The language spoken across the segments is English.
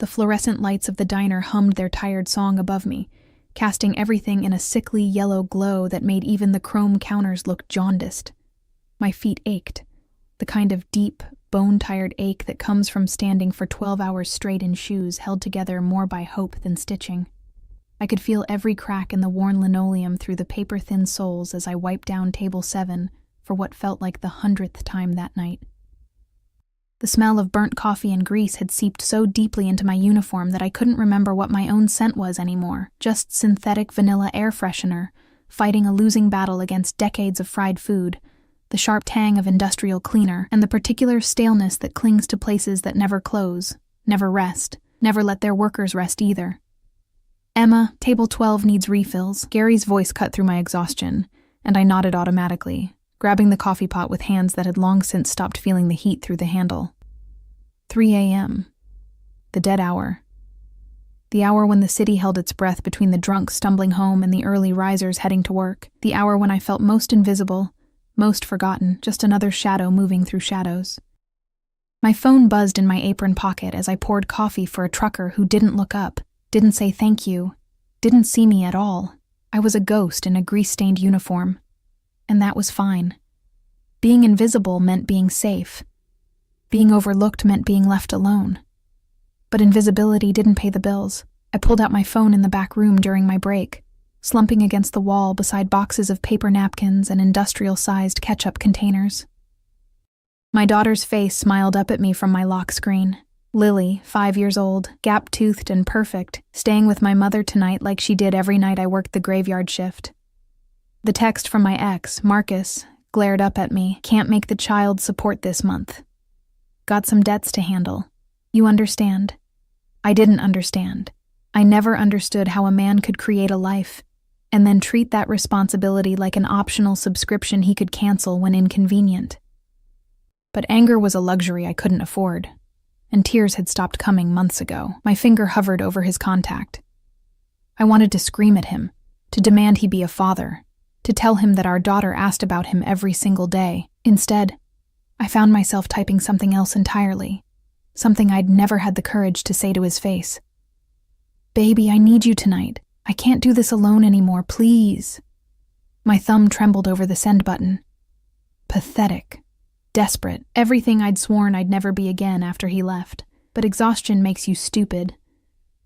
The fluorescent lights of the diner hummed their tired song above me, casting everything in a sickly yellow glow that made even the chrome counters look jaundiced. My feet ached, the kind of deep, bone-tired ache that comes from standing for 12 hours straight in shoes held together more by hope than stitching. I could feel every crack in the worn linoleum through the paper-thin soles as I wiped down table 7 for what felt like the 100th time that night. The smell of burnt coffee and grease had seeped so deeply into my uniform that I couldn't remember what my own scent was anymore, just synthetic vanilla air freshener, fighting a losing battle against decades of fried food, the sharp tang of industrial cleaner, and the particular staleness that clings to places that never close, never rest, never let their workers rest either. "Emma, table 12 needs refills." Gary's voice cut through my exhaustion, and I nodded automatically, grabbing the coffee pot with hands that had long since stopped feeling the heat through the handle. 3 a.m. The dead hour. The hour when the city held its breath between the drunks stumbling home and the early risers heading to work. The hour when I felt most invisible, most forgotten, just another shadow moving through shadows. My phone buzzed in my apron pocket as I poured coffee for a trucker who didn't look up, didn't say thank you, didn't see me at all. I was a ghost in a grease-stained uniform. And that was fine. Being invisible meant being safe. Being overlooked meant being left alone. But invisibility didn't pay the bills. I pulled out my phone in the back room during my break, slumping against the wall beside boxes of paper napkins and industrial-sized ketchup containers. My daughter's face smiled up at me from my lock screen. Lily, 5 years old, gap-toothed and perfect, staying with my mother tonight like she did every night I worked the graveyard shift. The text from my ex, Marcus, glared up at me. "Can't make the child support this month. Got some debts to handle. You understand?" I didn't understand. I never understood how a man could create a life and then treat that responsibility like an optional subscription he could cancel when inconvenient. But anger was a luxury I couldn't afford, and tears had stopped coming months ago. My finger hovered over his contact. I wanted to scream at him, to demand he be a father, to tell him that our daughter asked about him every single day. Instead, I found myself typing something else entirely, something I'd never had the courage to say to his face. "Baby, I need you tonight. I can't do this alone anymore, please." My thumb trembled over the send button. Pathetic. Desperate. Everything I'd sworn I'd never be again after he left. But exhaustion makes you stupid.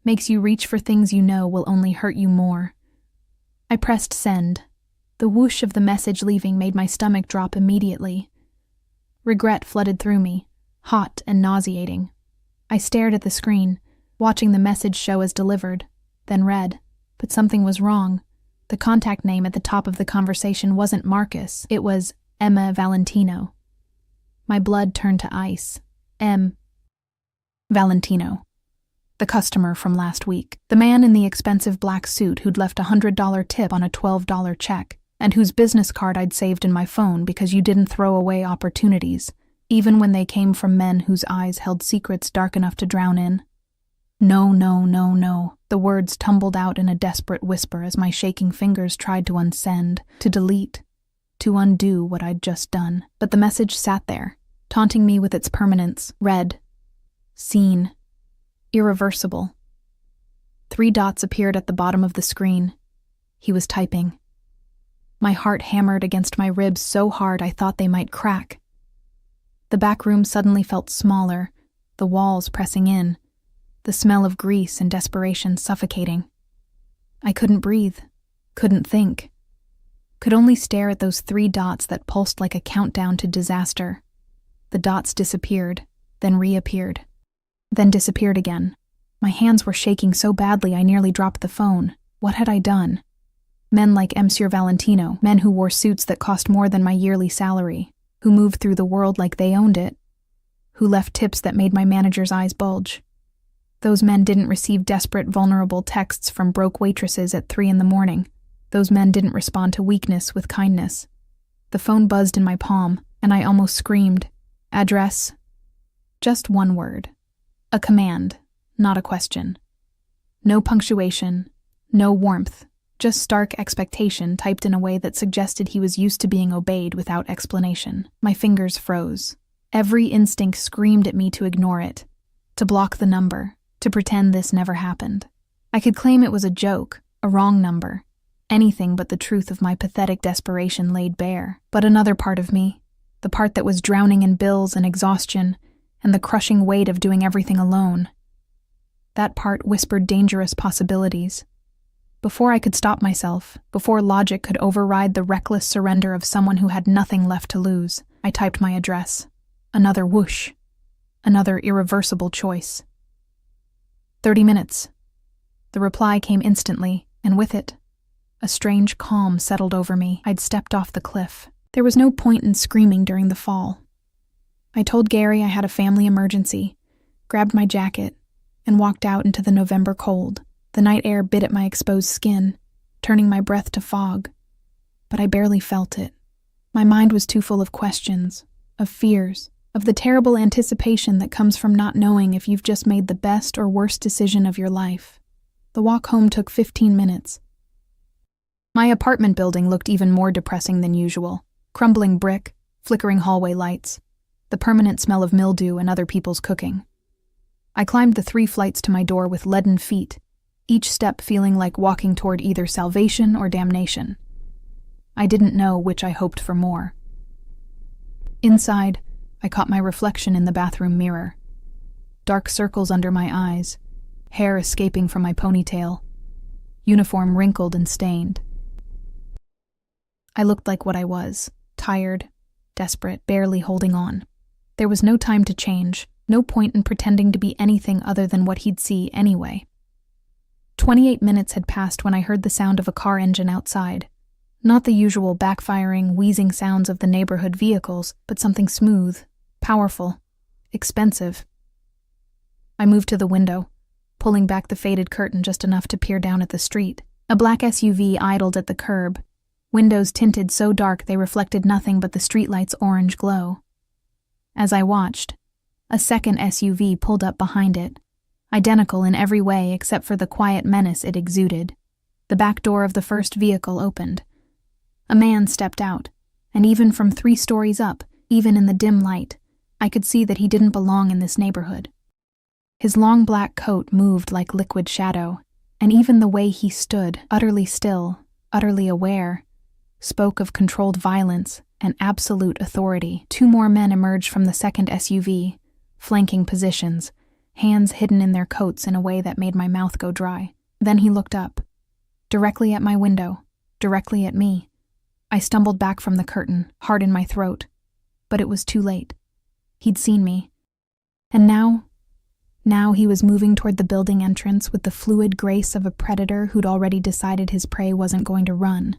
Makes you reach for things you know will only hurt you more. I pressed send. The whoosh of the message leaving made my stomach drop immediately. Regret flooded through me, hot and nauseating. I stared at the screen, watching the message show as delivered, then read. But something was wrong. The contact name at the top of the conversation wasn't Marcus. It was Emma Valentino. My blood turned to ice. Valentino. The customer from last week. The man in the expensive black suit who'd left a $100 tip on a $12 check, and whose business card I'd saved in my phone because you didn't throw away opportunities, even when they came from men whose eyes held secrets dark enough to drown in. No, no, no, no. The words tumbled out in a desperate whisper as my shaking fingers tried to unsend, to delete, to undo what I'd just done. But the message sat there, taunting me with its permanence. Read. Seen. Irreversible. 3 dots appeared at the bottom of the screen. He was typing. My heart hammered against my ribs so hard I thought they might crack. The back room suddenly felt smaller, the walls pressing in, the smell of grease and desperation suffocating. I couldn't breathe, couldn't think, could only stare at those 3 dots that pulsed like a countdown to disaster. The dots disappeared, then reappeared, then disappeared again. My hands were shaking so badly I nearly dropped the phone. What had I done? Men like Monsieur Valentino, men who wore suits that cost more than my yearly salary, who moved through the world like they owned it, who left tips that made my manager's eyes bulge. Those men didn't receive desperate, vulnerable texts from broke waitresses at 3 a.m. Those men didn't respond to weakness with kindness. The phone buzzed in my palm, and I almost screamed. Address. Just one word. A command, not a question. No punctuation, no warmth, just stark expectation typed in a way that suggested he was used to being obeyed without explanation. My fingers froze. Every instinct screamed at me to ignore it, to block the number, to pretend this never happened. I could claim it was a joke, a wrong number, anything but the truth of my pathetic desperation laid bare. But another part of me, the part that was drowning in bills and exhaustion and the crushing weight of doing everything alone, that part whispered dangerous possibilities. Before I could stop myself, before logic could override the reckless surrender of someone who had nothing left to lose, I typed my address. Another whoosh. Another irreversible choice. 30 minutes. The reply came instantly, and with it, a strange calm settled over me. I'd stepped off the cliff. There was no point in screaming during the fall. I told Gary I had a family emergency, grabbed my jacket, and walked out into the November cold. The night air bit at my exposed skin, turning my breath to fog. But I barely felt it. My mind was too full of questions, of fears, of the terrible anticipation that comes from not knowing if you've just made the best or worst decision of your life. The walk home took 15 minutes. My apartment building looked even more depressing than usual. Crumbling brick, flickering hallway lights, the permanent smell of mildew and other people's cooking. I climbed the 3 flights to my door with leaden feet, each step feeling like walking toward either salvation or damnation. I didn't know which I hoped for more. Inside, I caught my reflection in the bathroom mirror. Dark circles under my eyes, hair escaping from my ponytail, uniform wrinkled and stained. I looked like what I was, tired, desperate, barely holding on. There was no time to change, no point in pretending to be anything other than what he'd see anyway. 28 minutes had passed when I heard the sound of a car engine outside. Not the usual backfiring, wheezing sounds of the neighborhood vehicles, but something smooth, powerful, expensive. I moved to the window, pulling back the faded curtain just enough to peer down at the street. A black SUV idled at the curb, windows tinted so dark they reflected nothing but the streetlight's orange glow. As I watched, a second SUV pulled up behind it, identical in every way except for the quiet menace it exuded. The back door of the first vehicle opened. A man stepped out, and even from 3 stories up, even in the dim light, I could see that he didn't belong in this neighborhood. His long black coat moved like liquid shadow, and even the way he stood, utterly still, utterly aware, spoke of controlled violence and absolute authority. 2 more men emerged from the second SUV, flanking positions, hands hidden in their coats in a way that made my mouth go dry. Then he looked up, directly at my window, directly at me. I stumbled back from the curtain, heart in my throat, but it was too late. He'd seen me. And now he was moving toward the building entrance with the fluid grace of a predator who'd already decided his prey wasn't going to run.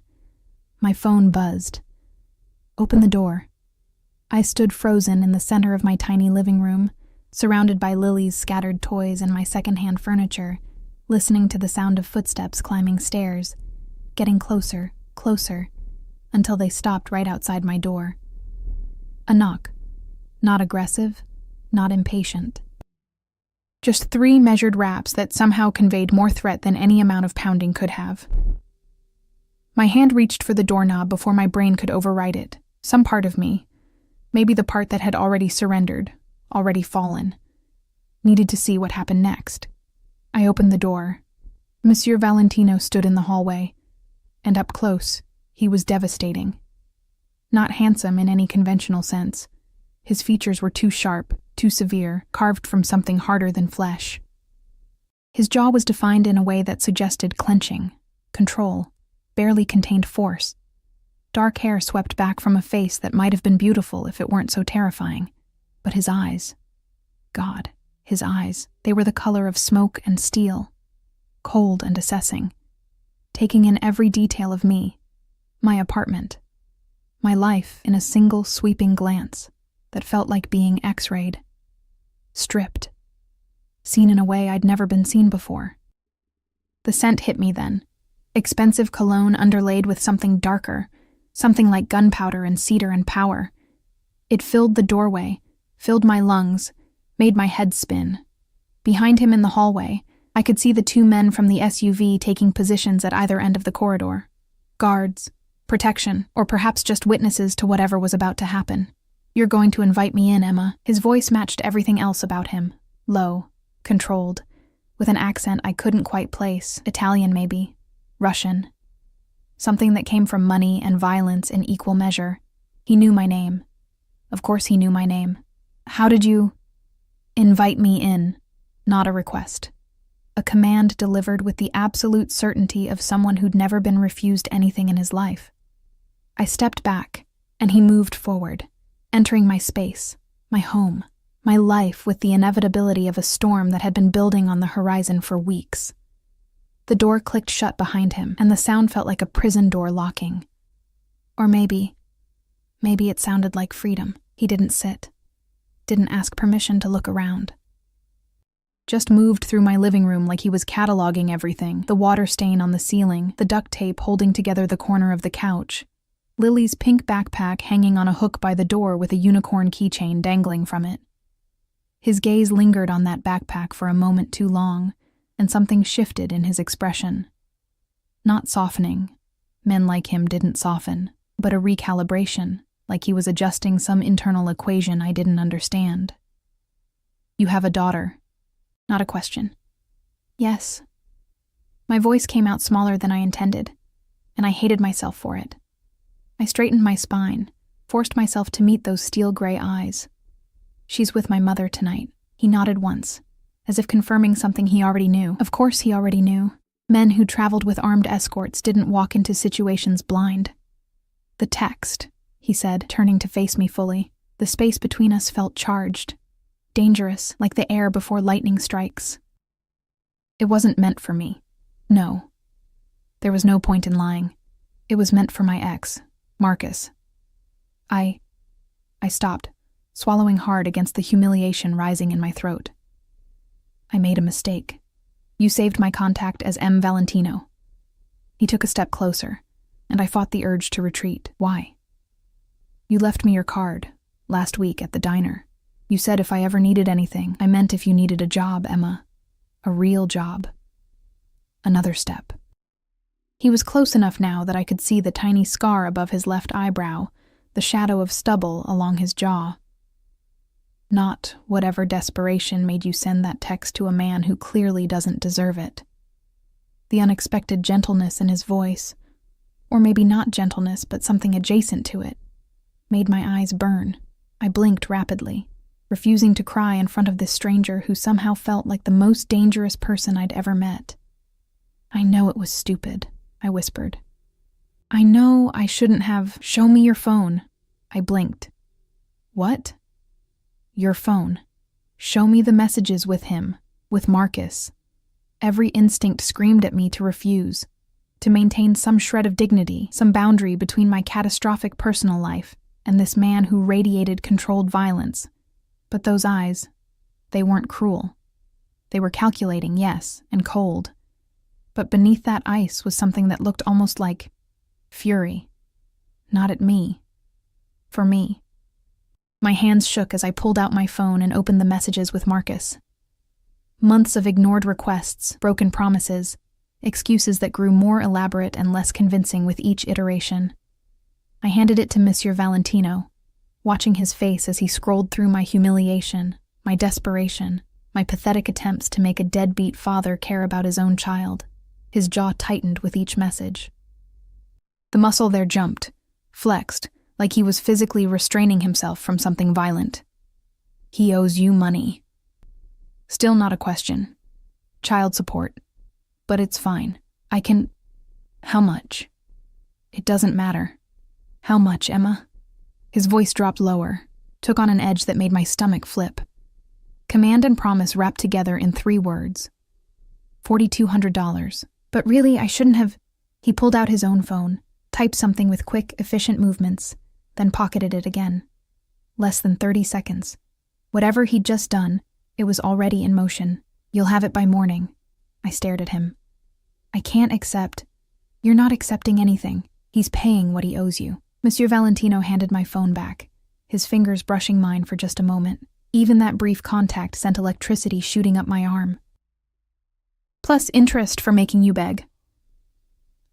My phone buzzed. Open the door. I stood frozen in the center of my tiny living room, surrounded by Lily's scattered toys and my secondhand furniture, listening to the sound of footsteps climbing stairs, getting closer, closer, until they stopped right outside my door. A knock. Not aggressive, not impatient. Just 3 measured raps that somehow conveyed more threat than any amount of pounding could have. My hand reached for the doorknob before my brain could override it. Some part of me, maybe the part that had already surrendered, already fallen, needed to see what happened next. I opened the door. Monsieur Valentino stood in the hallway, and up close, he was devastating. Not handsome in any conventional sense. His features were too sharp, too severe, carved from something harder than flesh. His jaw was defined in a way that suggested clenching, control, barely contained force. Dark hair swept back from a face that might have been beautiful if it weren't so terrifying. But his eyes, God, his eyes, they were the color of smoke and steel, cold and assessing, taking in every detail of me, my apartment, my life in a single sweeping glance that felt like being X-rayed, stripped, seen in a way I'd never been seen before. The scent hit me then, expensive cologne underlaid with something darker, something like gunpowder and cedar and power. It filled the doorway, filled my lungs, made my head spin. Behind him in the hallway, I could see the 2 men from the SUV taking positions at either end of the corridor. Guards, protection, or perhaps just witnesses to whatever was about to happen. You're going to invite me in, Emma. His voice matched everything else about him. Low, controlled, with an accent I couldn't quite place. Italian, maybe. Russian. Something that came from money and violence in equal measure. He knew my name. Of course he knew my name. How did you invite me in? Not a request. A command delivered with the absolute certainty of someone who'd never been refused anything in his life. I stepped back, and he moved forward, entering my space, my home, my life with the inevitability of a storm that had been building on the horizon for weeks. The door clicked shut behind him, and the sound felt like a prison door locking. Or maybe it sounded like freedom. He didn't sit, didn't ask permission to look around. Just moved through my living room like he was cataloging everything, the water stain on the ceiling, the duct tape holding together the corner of the couch, Lily's pink backpack hanging on a hook by the door with a unicorn keychain dangling from it. His gaze lingered on that backpack for a moment too long, and something shifted in his expression. Not softening. Men like him didn't soften, but a recalibration, like he was adjusting some internal equation I didn't understand. You have a daughter. Not a question. Yes. My voice came out smaller than I intended, and I hated myself for it. I straightened my spine, forced myself to meet those steel-gray eyes. She's with my mother tonight. He nodded once, as if confirming something he already knew. Of course he already knew. Men who traveled with armed escorts didn't walk into situations blind. The text, he said, turning to face me fully. The space between us felt charged. Dangerous, like the air before lightning strikes. It wasn't meant for me. No. There was no point in lying. It was meant for my ex, Marcus. I stopped, swallowing hard against the humiliation rising in my throat. I made a mistake. You saved my contact as M. Valentino. He took a step closer, and I fought the urge to retreat. Why? You left me your card, last week at the diner. You said if I ever needed anything, I meant if you needed a job, Emma. A real job. Another step. He was close enough now that I could see the tiny scar above his left eyebrow, the shadow of stubble along his jaw. Not whatever desperation made you send that text to a man who clearly doesn't deserve it. The unexpected gentleness in his voice, or maybe not gentleness but something adjacent to it, made my eyes burn. I blinked rapidly, refusing to cry in front of this stranger who somehow felt like the most dangerous person I'd ever met. I know it was stupid, I whispered. I know I shouldn't have. Show me your phone. I blinked. What? Your phone. Show me the messages with him, with Marcus. Every instinct screamed at me to refuse, to maintain some shred of dignity, some boundary between my catastrophic personal life and this man who radiated controlled violence. But those eyes, they weren't cruel. They were calculating, yes, and cold. But beneath that ice was something that looked almost like fury. Not at me. For me. My hands shook as I pulled out my phone and opened the messages with Marcus. Months of ignored requests, broken promises, excuses that grew more elaborate and less convincing with each iteration. I handed it to Monsieur Valentino, watching his face as he scrolled through my humiliation, my desperation, my pathetic attempts to make a deadbeat father care about his own child. His jaw tightened with each message. The muscle there jumped, flexed, like he was physically restraining himself from something violent. He owes you money. Still not a question. Child support. But it's fine. I can... How much? It doesn't matter. How much, Emma? His voice dropped lower, took on an edge that made my stomach flip. Command and promise wrapped together in 3 words. $4,200. But really, I shouldn't have... He pulled out his own phone, typed something with quick, efficient movements, then pocketed it again. Less than 30 seconds. Whatever he'd just done, it was already in motion. You'll have it by morning. I stared at him. I can't accept. You're not accepting anything. He's paying what he owes you. Monsieur Valentino handed my phone back, his fingers brushing mine for just a moment. Even that brief contact sent electricity shooting up my arm. Plus interest for making you beg.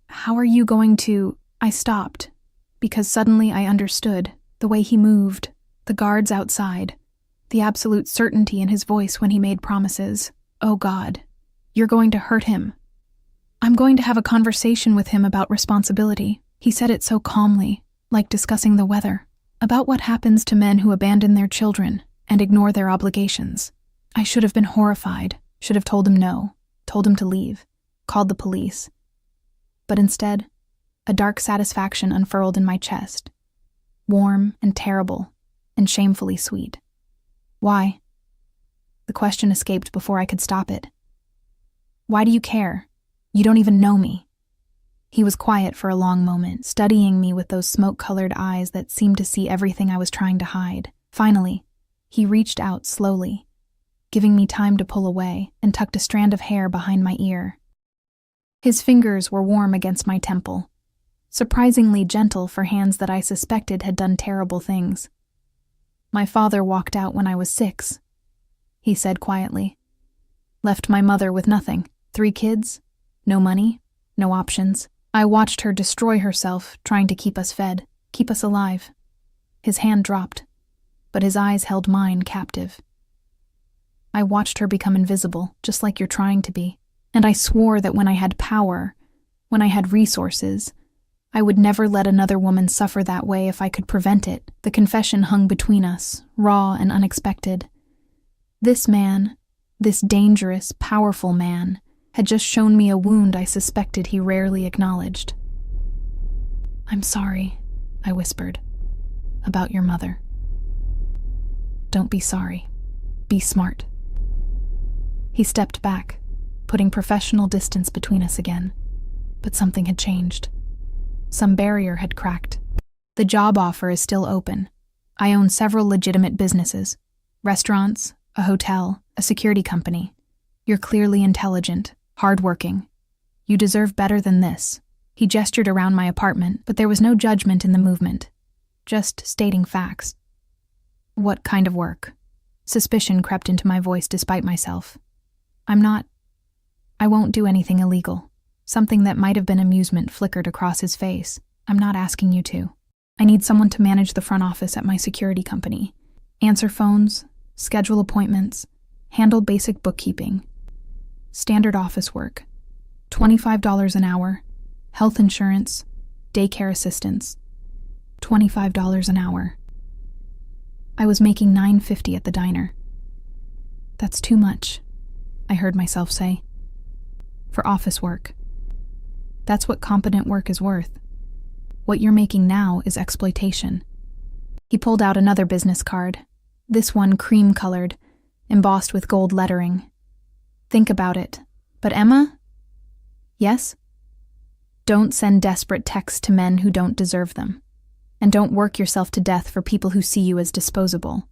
How are you going to... I stopped, because suddenly I understood the way he moved, the guards outside, the absolute certainty in his voice when he made promises. Oh God, You're going to hurt him. I'm going to have a conversation with him about responsibility. He said it so calmly, like discussing the weather, about what happens to men who abandon their children and ignore their obligations. I should have been horrified, should have told him no, told him to leave, called the police. But instead, a dark satisfaction unfurled in my chest, warm and terrible and shamefully sweet. Why? The question escaped before I could stop it. Why do you care? You don't even know me. He was quiet for a long moment, studying me with those smoke-colored eyes that seemed to see everything I was trying to hide. Finally, he reached out slowly, giving me time to pull away, and tucked a strand of hair behind my ear. His fingers were warm against my temple, surprisingly gentle for hands that I suspected had done terrible things. My father walked out when I was 6, he said quietly. Left my mother with nothing. 3 kids, no money, no options. I watched her destroy herself, trying to keep us fed, keep us alive. His hand dropped, but his eyes held mine captive. I watched her become invisible, just like you're trying to be. And I swore that when I had power, when I had resources, I would never let another woman suffer that way if I could prevent it. The confession hung between us, raw and unexpected. This man, this dangerous, powerful man, had just shown me a wound I suspected he rarely acknowledged. I'm sorry, I whispered, about your mother. Don't be sorry. Be smart. He stepped back, putting professional distance between us again. But something had changed. Some barrier had cracked. The job offer is still open. I own several legitimate businesses. Restaurants, a hotel, a security company. You're clearly intelligent, hardworking. You deserve better than this. He gestured around my apartment, but there was no judgment in the movement. Just stating facts. What kind of work? Suspicion crept into my voice despite myself. I won't do anything illegal. Something that might have been amusement flickered across his face. I'm not asking you to. I need someone to manage the front office at my security company. Answer phones, schedule appointments, handle basic bookkeeping. Standard office work. $25 an hour. Health insurance, daycare assistance. $25 an hour. I was making $9.50 at the diner. That's too much, I heard myself say. For office work. That's what competent work is worth. What you're making now is exploitation. He pulled out another business card, this one cream-colored, embossed with gold lettering. Think about it. But Emma? Yes? Don't send desperate texts to men who don't deserve them. And don't work yourself to death for people who see you as disposable.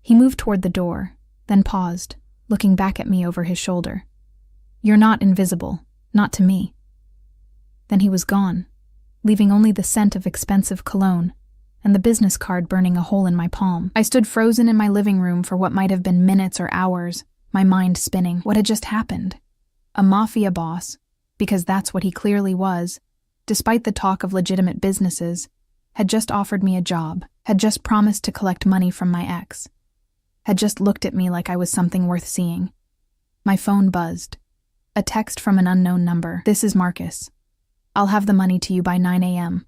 He moved toward the door, then paused, looking back at me over his shoulder. You're not invisible, not to me. Then he was gone, leaving only the scent of expensive cologne and the business card burning a hole in my palm. I stood frozen in my living room for what might have been minutes or hours, my mind spinning. What had just happened? A mafia boss, because that's what he clearly was, despite the talk of legitimate businesses, had just offered me a job, had just promised to collect money from my ex, had just looked at me like I was something worth seeing. My phone buzzed. A text from an unknown number. This is Marcus. I'll have the money to you by 9 a.m.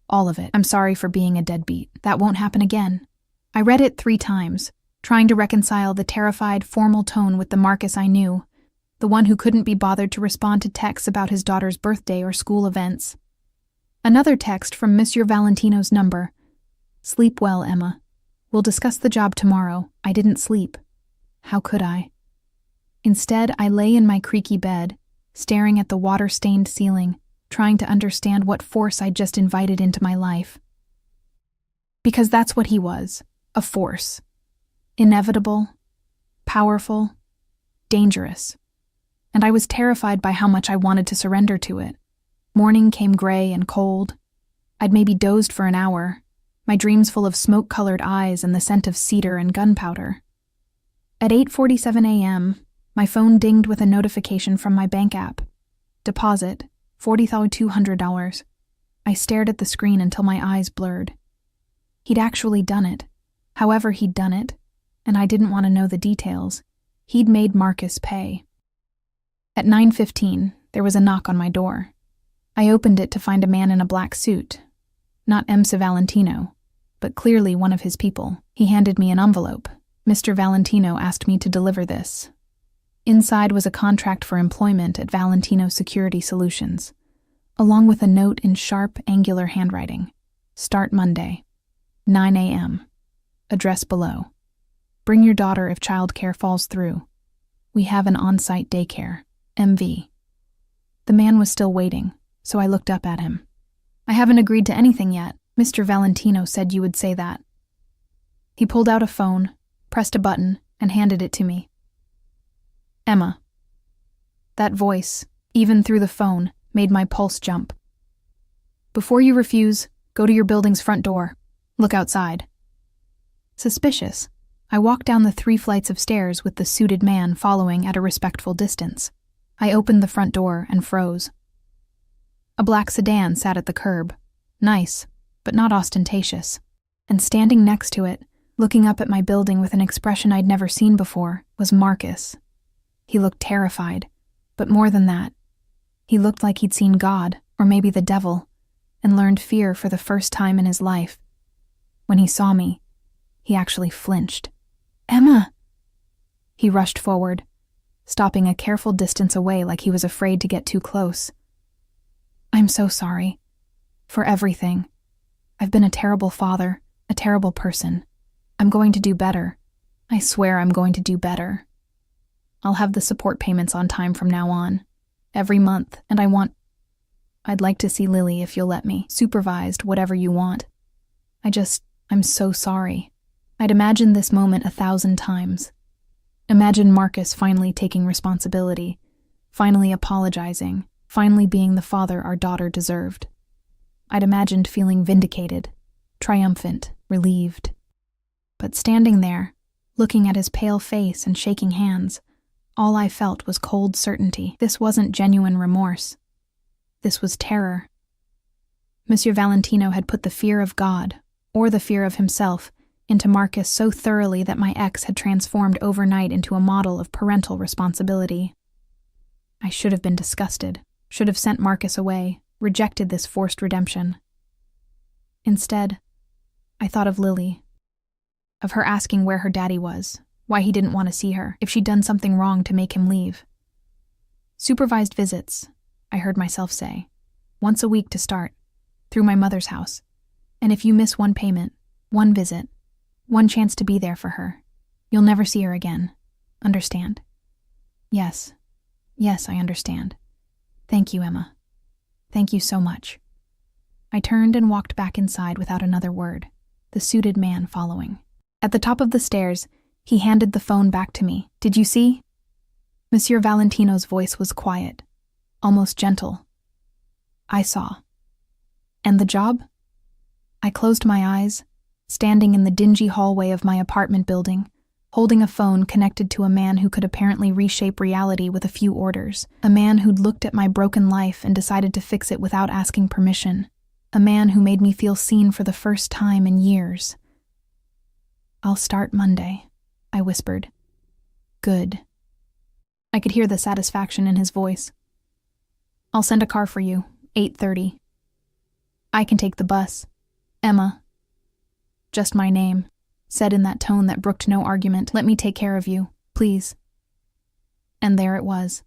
All of it. I'm sorry for being a deadbeat. That won't happen again. I read it 3 times, trying to reconcile the terrified, formal tone with the Marcus I knew, the one who couldn't be bothered to respond to texts about his daughter's birthday or school events. Another text from Monsieur Valentino's number. Sleep well, Emma. We'll discuss the job tomorrow. I didn't sleep. How could I? Instead, I lay in my creaky bed, staring at the water-stained ceiling, trying to understand what force I'd just invited into my life. Because that's what he was, a force. Inevitable, powerful, dangerous. And I was terrified by how much I wanted to surrender to it. Morning came gray and cold. I'd maybe dozed for an hour, my dreams full of smoke-colored eyes and the scent of cedar and gunpowder. At 8:47 a.m., my phone dinged with a notification from my bank app. Deposit, $40,200. I stared at the screen until my eyes blurred. He'd actually done it. However he'd done it, and I didn't want to know the details, he'd made Marcus pay. At 9:15, there was a knock on my door. I opened it to find a man in a black suit. Not Mr. Valentino, but clearly one of his people. He handed me an envelope. Mr. Valentino asked me to deliver this. Inside was a contract for employment at Valentino Security Solutions, along with a note in sharp, angular handwriting. Start Monday, 9 a.m. Address below. Bring your daughter if childcare falls through. We have an on-site daycare, MV. The man was still waiting, so I looked up at him. I haven't agreed to anything yet. Mr. Valentino said you would say that. He pulled out a phone, pressed a button, and handed it to me. Emma. That voice, even through the phone, made my pulse jump. Before you refuse, go to your building's front door. Look outside. Suspicious, I walked down the 3 flights of stairs with the suited man following at a respectful distance. I opened the front door and froze. A black sedan sat at the curb. Nice, but not ostentatious. And standing next to it, looking up at my building with an expression I'd never seen before, was Marcus. He looked terrified, but more than that, he looked like he'd seen God, or maybe the devil, and learned fear for the first time in his life. When he saw me, he actually flinched. Emma! He rushed forward, stopping a careful distance away like he was afraid to get too close. I'm so sorry. For everything. I've been a terrible father, a terrible person. I'm going to do better. I swear I'm going to do better. I'll have the support payments on time from now on. Every month, and I'd like to see Lily if you'll let me. Supervised, whatever you want. I'm so sorry. I'd imagined this moment 1,000 times. Imagine Marcus finally taking responsibility, finally apologizing, finally being the father our daughter deserved. I'd imagined feeling vindicated, triumphant, relieved. But standing there, looking at his pale face and shaking hands, all I felt was cold certainty. This wasn't genuine remorse. This was terror. Monsieur Valentino had put the fear of God, or the fear of himself, into Marcus so thoroughly that my ex had transformed overnight into a model of parental responsibility. I should have been disgusted, should have sent Marcus away, rejected this forced redemption. Instead, I thought of Lily, of her asking where her daddy was, why he didn't want to see her, if she'd done something wrong to make him leave. Supervised visits, I heard myself say, once a week to start, through my mother's house. And if you miss one payment, one visit, one chance to be there for her, you'll never see her again. Understand? Yes, I understand. Thank you, Emma. Thank you so much. I turned and walked back inside without another word, the suited man following. At the top of the stairs, he handed the phone back to me. Did you see? Monsieur Valentino's voice was quiet, almost gentle. I saw. And the job? I closed my eyes, standing in the dingy hallway of my apartment building, holding a phone connected to a man who could apparently reshape reality with a few orders, a man who'd looked at my broken life and decided to fix it without asking permission, a man who made me feel seen for the first time in years. I'll start Monday, I whispered. Good. I could hear the satisfaction in his voice. I'll send a car for you, 8:30. I can take the bus. Emma. Just my name, said in that tone that brooked no argument. Let me take care of you, please. And there it was.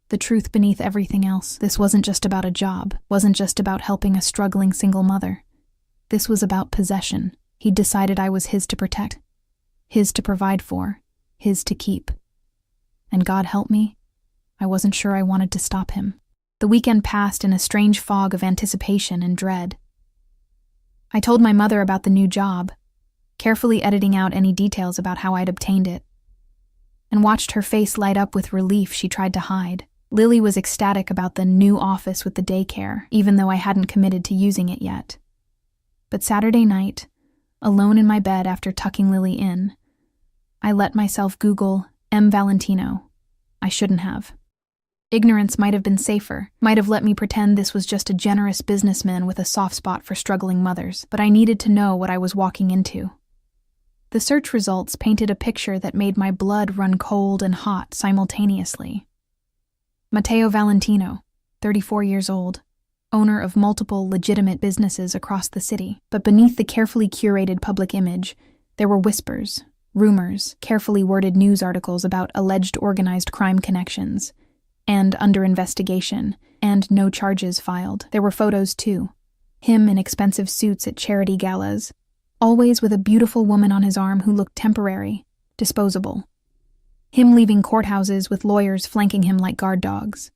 The truth beneath everything else. This wasn't just about a job, wasn't just about helping a struggling single mother. This was about possession. He'd decided I was his to protect, his to provide for, his to keep. And God help me, I wasn't sure I wanted to stop him. The weekend passed in a strange fog of anticipation and dread. I told my mother about the new job, carefully editing out any details about how I'd obtained it, and watched her face light up with relief she tried to hide. Lily was ecstatic about the new office with the daycare, even though I hadn't committed to using it yet. But Saturday night, alone in my bed after tucking Lily in, I let myself Google M. Valentino. I shouldn't have. Ignorance might have been safer, might have let me pretend this was just a generous businessman with a soft spot for struggling mothers, but I needed to know what I was walking into. The search results painted a picture that made my blood run cold and hot simultaneously. Matteo Valentino, 34 years old, owner of multiple legitimate businesses across the city. But beneath the carefully curated public image, there were whispers, rumors, carefully worded news articles about alleged organized crime connections, and under investigation, and no charges filed. There were photos, too. Him in expensive suits at charity galas, always with a beautiful woman on his arm who looked temporary, disposable. Him leaving courthouses with lawyers flanking him like guard dogs.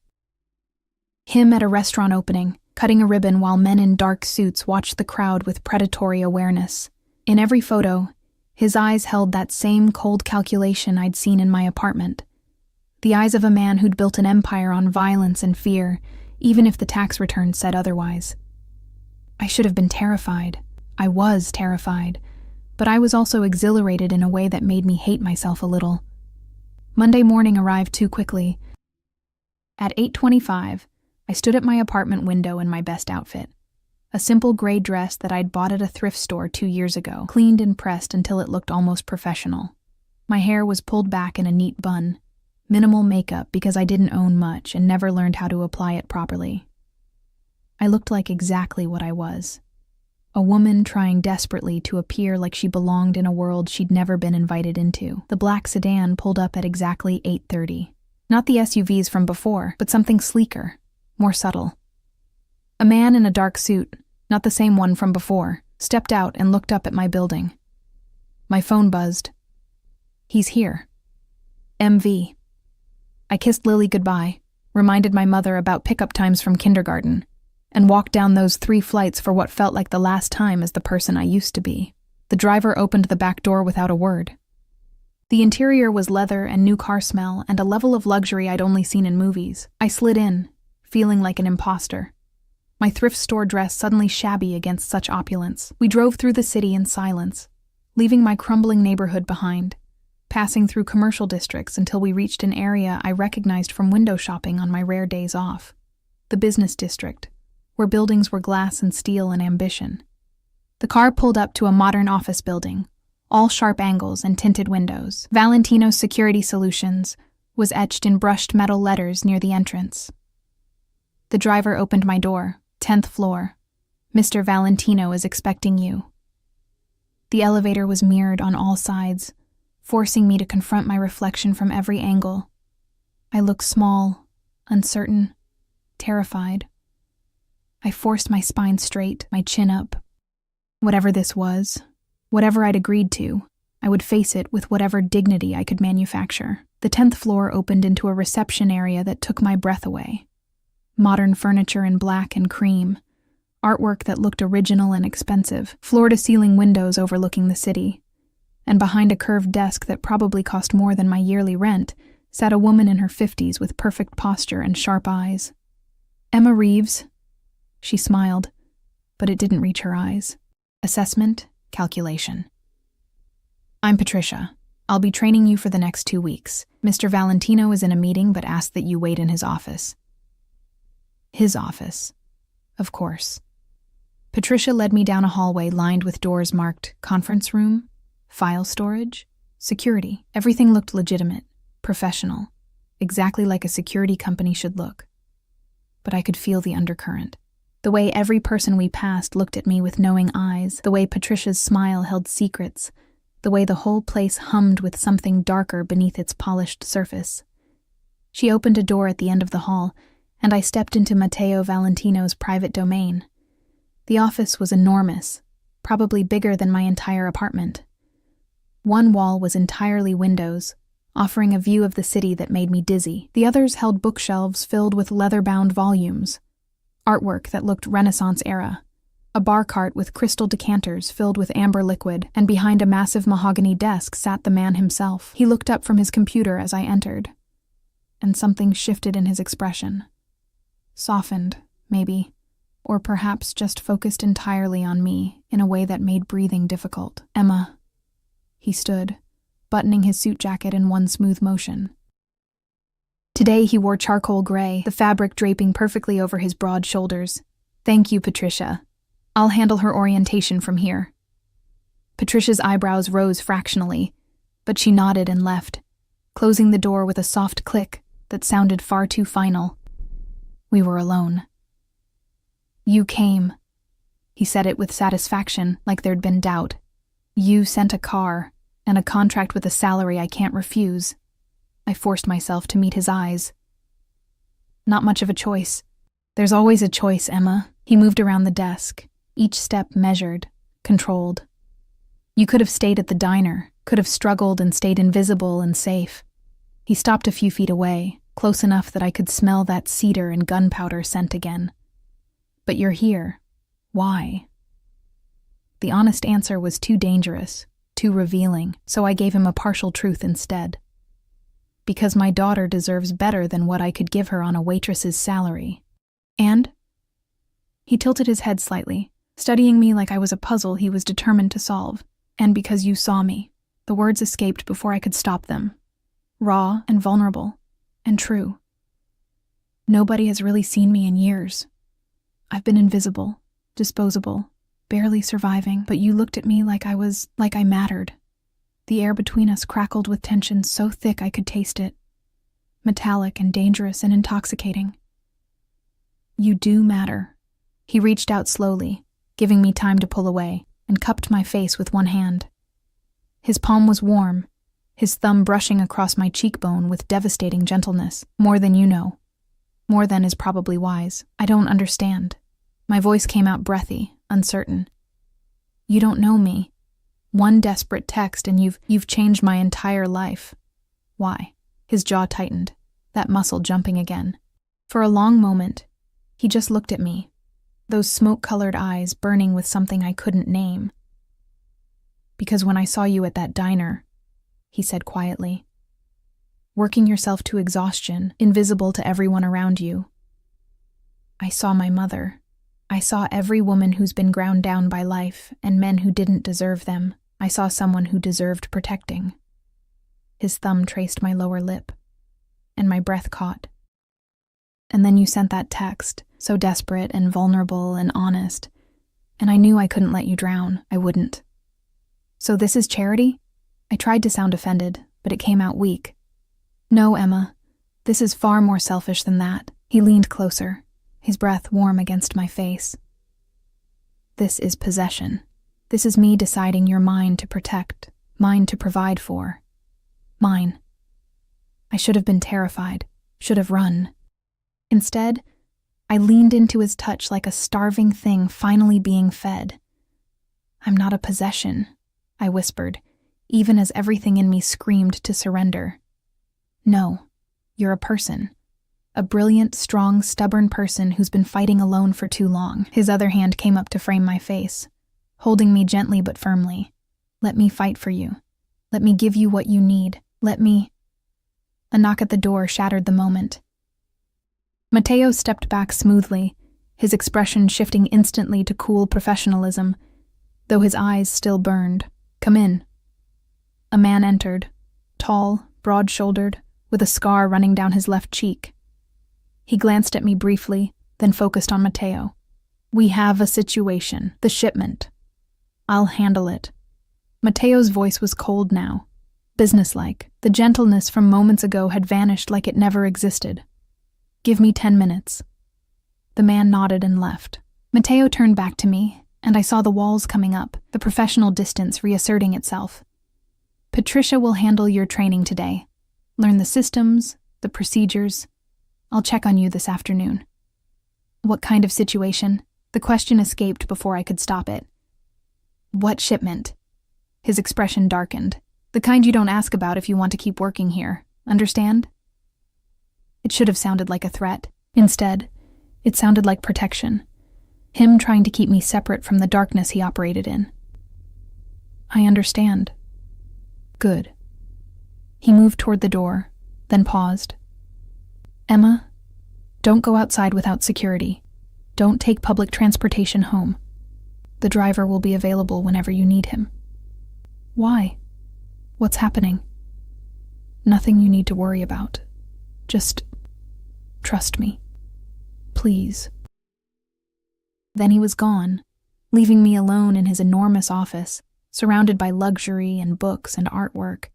Him at a restaurant opening, cutting a ribbon while men in dark suits watched the crowd with predatory awareness. In every photo, his eyes held that same cold calculation I'd seen in my apartment. The eyes of a man who'd built an empire on violence and fear, even if the tax returns said otherwise. I should have been terrified. I was terrified, but I was also exhilarated in a way that made me hate myself a little. Monday morning arrived too quickly. At 8:25, I stood at my apartment window in my best outfit. A simple gray dress that I'd bought at a thrift store 2 years ago, cleaned and pressed until it looked almost professional. My hair was pulled back in a neat bun. Minimal makeup because I didn't own much and never learned how to apply it properly. I looked like exactly what I was. A woman trying desperately to appear like she belonged in a world she'd never been invited into. The black sedan pulled up at exactly 8:30. Not the SUVs from before, but something sleeker, more subtle. A man in a dark suit, not the same one from before, stepped out and looked up at my building. My phone buzzed. He's here. MV. I kissed Lily goodbye, reminded my mother about pickup times from kindergarten, and walked down those 3 flights for what felt like the last time as the person I used to be. The driver opened the back door without a word. The interior was leather and new car smell and a level of luxury I'd only seen in movies. I slid in, feeling like an imposter. My thrift store dress suddenly shabby against such opulence. We drove through the city in silence, leaving my crumbling neighborhood behind, passing through commercial districts until we reached an area I recognized from window shopping on my rare days off. The business district, where buildings were glass and steel and ambition. The car pulled up to a modern office building, all sharp angles and tinted windows. Valentino's Security Solutions was etched in brushed metal letters near the entrance. The driver opened my door, 10th floor. Mr. Valentino is expecting you. The elevator was mirrored on all sides, forcing me to confront my reflection from every angle. I looked small, uncertain, terrified. I forced my spine straight, my chin up. Whatever this was, whatever I'd agreed to, I would face it with whatever dignity I could manufacture. The 10th floor opened into a reception area that took my breath away. Modern furniture in black and cream, artwork that looked original and expensive, floor-to-ceiling windows overlooking the city. And behind a curved desk that probably cost more than my yearly rent, sat a woman in her 50s with perfect posture and sharp eyes. Emma Reeves. She smiled, but it didn't reach her eyes. Assessment, calculation. I'm Patricia. I'll be training you for the next 2 weeks. Mr. Valentino is in a meeting but asked that you wait in his office. His office. Of course. Patricia led me down a hallway lined with doors marked conference room, file storage, security. Everything looked legitimate, professional, exactly like a security company should look. But I could feel the undercurrent. The way every person we passed looked at me with knowing eyes, the way Patricia's smile held secrets, the way the whole place hummed with something darker beneath its polished surface. She opened a door at the end of the hall, and I stepped into Matteo Valentino's private domain. The office was enormous, probably bigger than my entire apartment. One wall was entirely windows, offering a view of the city that made me dizzy. The others held bookshelves filled with leather-bound volumes, artwork that looked Renaissance era, a bar cart with crystal decanters filled with amber liquid, and behind a massive mahogany desk sat the man himself. He looked up from his computer as I entered, and something shifted in his expression. Softened, maybe, or perhaps just focused entirely on me in a way that made breathing difficult. Emma. He stood, buttoning his suit jacket in one smooth motion. Today he wore charcoal gray, the fabric draping perfectly over his broad shoulders. Thank you, Patricia. I'll handle her orientation from here. Patricia's eyebrows rose fractionally, but she nodded and left, closing the door with a soft click that sounded far too final. We were alone. You came. He said it with satisfaction, like there'd been doubt. You sent a car, and a contract with a salary I can't refuse. I forced myself to meet his eyes. Not much of a choice. There's always a choice, Emma. He moved around the desk, each step measured, controlled. You could have stayed at the diner, could have struggled and stayed invisible and safe. He stopped a few feet away, close enough that I could smell that cedar and gunpowder scent again. But you're here. Why? The honest answer was too dangerous, too revealing, so I gave him a partial truth instead. Because my daughter deserves better than what I could give her on a waitress's salary. And? He tilted his head slightly, studying me like I was a puzzle he was determined to solve. And because you saw me. The words escaped before I could stop them. Raw and vulnerable, and true. Nobody has really seen me in years. I've been invisible, disposable, barely surviving, but you looked at me like I mattered. The air between us crackled with tension so thick I could taste it. Metallic and dangerous and intoxicating. You do matter. He reached out slowly, giving me time to pull away, and cupped my face with one hand. His palm was warm, his thumb brushing across my cheekbone with devastating gentleness. More than you know. More than is probably wise. I don't understand. My voice came out breathy, uncertain. You don't know me. One desperate text and you've changed my entire life. Why? His jaw tightened, that muscle jumping again. For a long moment, he just looked at me, those smoke-colored eyes burning with something I couldn't name. Because when I saw you at that diner, he said quietly, working yourself to exhaustion, invisible to everyone around you, I saw my mother. I saw every woman who's been ground down by life and men who didn't deserve them. I saw someone who deserved protecting. His thumb traced my lower lip, and my breath caught. And then you sent that text, so desperate and vulnerable and honest, and I knew I couldn't let you drown. I wouldn't. So this is charity? I tried to sound offended, but it came out weak. No, Emma, this is far more selfish than that. He leaned closer, his breath warm against my face. This is possession. This is me deciding you're mine to protect, mine to provide for. Mine. I should have been terrified, should have run. Instead, I leaned into his touch like a starving thing finally being fed. I'm not a possession, I whispered, even as everything in me screamed to surrender. No, you're a person. A brilliant, strong, stubborn person who's been fighting alone for too long. His other hand came up to frame my face, holding me gently but firmly. Let me fight for you. Let me give you what you need. Let me... A knock at the door shattered the moment. Mateo stepped back smoothly, his expression shifting instantly to cool professionalism, though his eyes still burned. Come in. A man entered, tall, broad-shouldered, with a scar running down his left cheek. He glanced at me briefly, then focused on Mateo. We have a situation, the shipment. I'll handle it. Mateo's voice was cold now, businesslike. The gentleness from moments ago had vanished like it never existed. Give me 10 minutes. The man nodded and left. Mateo turned back to me, and I saw the walls coming up, the professional distance reasserting itself. Patricia will handle your training today. Learn the systems, the procedures. I'll check on you this afternoon. What kind of situation? The question escaped before I could stop it. What shipment? His expression darkened. The kind you don't ask about if you want to keep working here. Understand? It should have sounded like a threat. Instead, it sounded like protection. Him trying to keep me separate from the darkness he operated in. I understand. Good. He moved toward the door, then paused. Emma, don't go outside without security. Don't take public transportation home. The driver will be available whenever you need him. Why? What's happening? Nothing you need to worry about. Just trust me. Please. Then he was gone, leaving me alone in his enormous office, surrounded by luxury and books and artwork,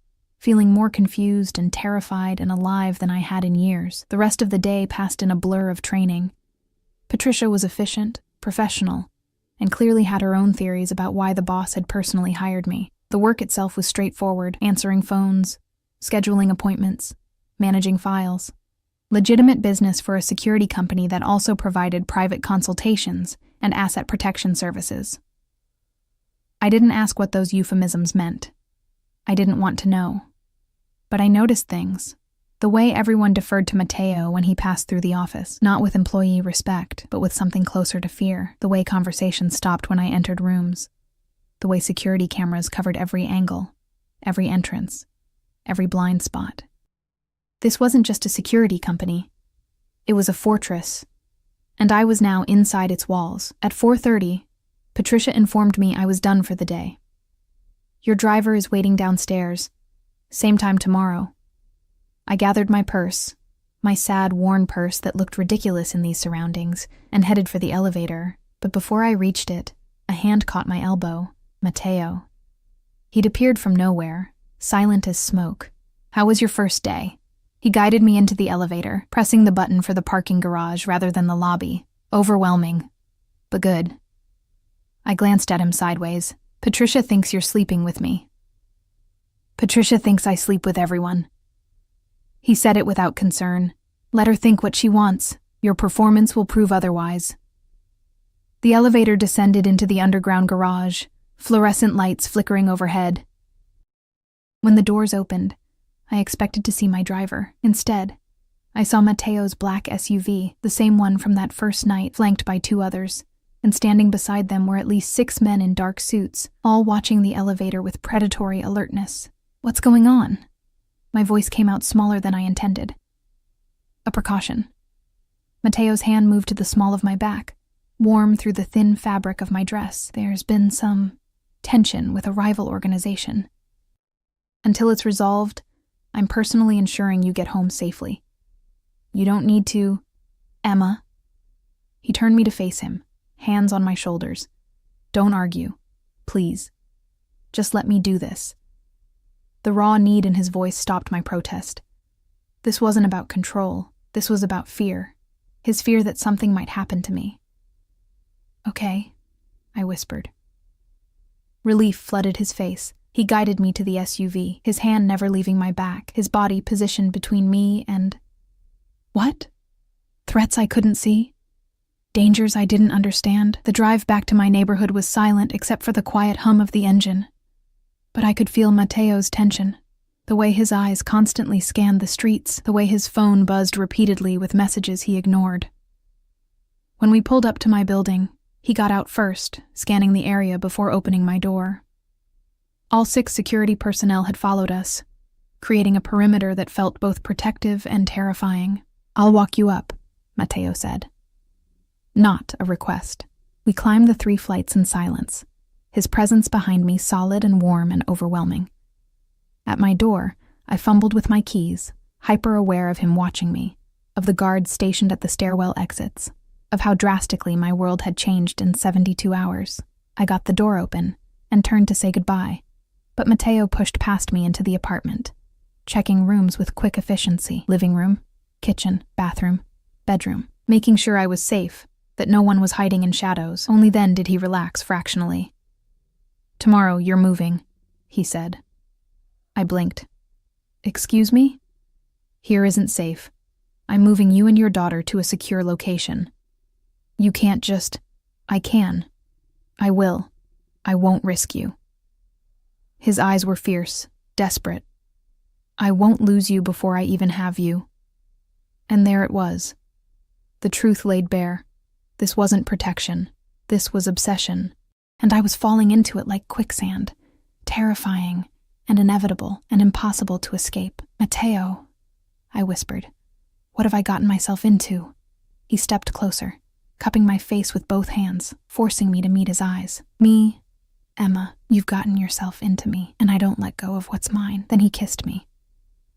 feeling more confused and terrified and alive than I had in years. The rest of the day passed in a blur of training. Patricia was efficient, professional, and clearly had her own theories about why the boss had personally hired me. The work itself was straightforward: answering phones, scheduling appointments, managing files. Legitimate business for a security company that also provided private consultations and asset protection services. I didn't ask what those euphemisms meant. I didn't want to know. But I noticed things. The way everyone deferred to Matteo when he passed through the office, not with employee respect, but with something closer to fear. The way conversations stopped when I entered rooms. The way security cameras covered every angle, every entrance, every blind spot. This wasn't just a security company. It was a fortress, and I was now inside its walls. At 4:30, Patricia informed me I was done for the day. "Your driver is waiting downstairs. Same time tomorrow." I gathered my purse, my sad, worn purse that looked ridiculous in these surroundings, and headed for the elevator. But before I reached it, a hand caught my elbow. Matteo. He'd appeared from nowhere, silent as smoke. "How was your first day?" He guided me into the elevator, pressing the button for the parking garage rather than the lobby. Overwhelming, but good. I glanced at him sideways. "Patricia thinks you're sleeping with me." "Patricia thinks I sleep with everyone." He said it without concern. "Let her think what she wants. Your performance will prove otherwise." The elevator descended into the underground garage, fluorescent lights flickering overhead. When the doors opened, I expected to see my driver. Instead, I saw Matteo's black SUV, the same one from that first night, flanked by 2 others, and standing beside them were at least 6 men in dark suits, all watching the elevator with predatory alertness. "What's going on?" My voice came out smaller than I intended. A precaution. Matteo's hand moved to the small of my back, warm through the thin fabric of my dress. "There's been some tension with a rival organization. Until it's resolved, I'm personally ensuring you get home safely. You don't need to, Emma." He turned me to face him, hands on my shoulders. "Don't argue, please. Just let me do this." The raw need in his voice stopped my protest. This wasn't about control. This was about fear. His fear that something might happen to me. "Okay," I whispered. Relief flooded his face. He guided me to the SUV, his hand never leaving my back, his body positioned between me and... What? Threats I couldn't see? Dangers I didn't understand? The drive back to my neighborhood was silent except for the quiet hum of the engine. But I could feel Matteo's tension, the way his eyes constantly scanned the streets, the way his phone buzzed repeatedly with messages he ignored. When we pulled up to my building, he got out first, scanning the area before opening my door. All 6 security personnel had followed us, creating a perimeter that felt both protective and terrifying. "I'll walk you up," Matteo said. Not a request. We climbed the 3 flights in silence, his presence behind me solid and warm and overwhelming. At my door, I fumbled with my keys, hyper-aware of him watching me, of the guards stationed at the stairwell exits, of how drastically my world had changed in 72 hours. I got the door open and turned to say goodbye. But Matteo pushed past me into the apartment, checking rooms with quick efficiency: living room, kitchen, bathroom, bedroom, making sure I was safe, that no one was hiding in shadows. Only then did he relax fractionally. "Tomorrow you're moving," he said. I blinked. "Excuse me?" "Here isn't safe. I'm moving you and your daughter to a secure location. You can't just..." "I can. I will. I won't risk you." His eyes were fierce, desperate. "I won't lose you before I even have you." And there it was. The truth laid bare. This wasn't protection. This was obsession. And I was falling into it like quicksand, terrifying and inevitable and impossible to escape. "Matteo," I whispered. "What have I gotten myself into?" He stepped closer, cupping my face with both hands, forcing me to meet his eyes. "Me, Emma, you've gotten yourself into me, and I don't let go of what's mine." Then he kissed me.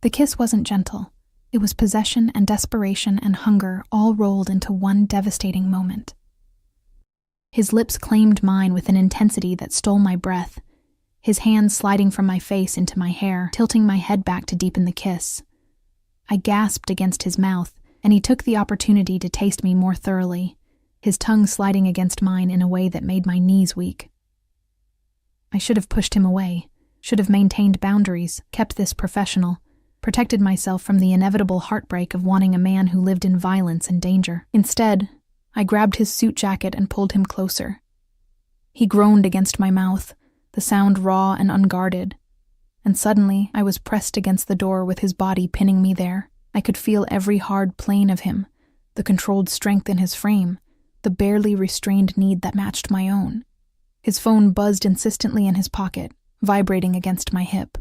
The kiss wasn't gentle. It was possession and desperation and hunger all rolled into one devastating moment. His lips claimed mine with an intensity that stole my breath, his hand sliding from my face into my hair, tilting my head back to deepen the kiss. I gasped against his mouth, and he took the opportunity to taste me more thoroughly, his tongue sliding against mine in a way that made my knees weak. I should have pushed him away, should have maintained boundaries, kept this professional, protected myself from the inevitable heartbreak of wanting a man who lived in violence and danger. Instead, I grabbed his suit jacket and pulled him closer. He groaned against my mouth, the sound raw and unguarded, and suddenly I was pressed against the door with his body pinning me there. I could feel every hard plane of him, the controlled strength in his frame, the barely restrained need that matched my own. His phone buzzed insistently in his pocket, vibrating against my hip.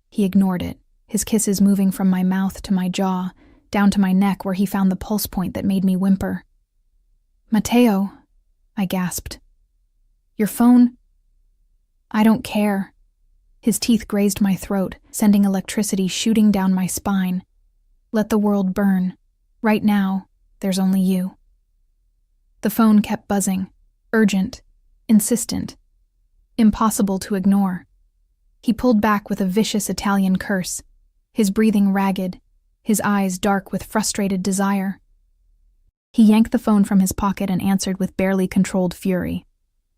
He ignored it, his kisses moving from my mouth to my jaw, down to my neck where he found the pulse point that made me whimper. "Matteo," I gasped. "Your phone?" "I don't care." His teeth grazed my throat, sending electricity shooting down my spine. "Let the world burn. Right now, there's only you." The phone kept buzzing, urgent, insistent, impossible to ignore. He pulled back with a vicious Italian curse, his breathing ragged, his eyes dark with frustrated desire. He yanked the phone from his pocket and answered with barely controlled fury.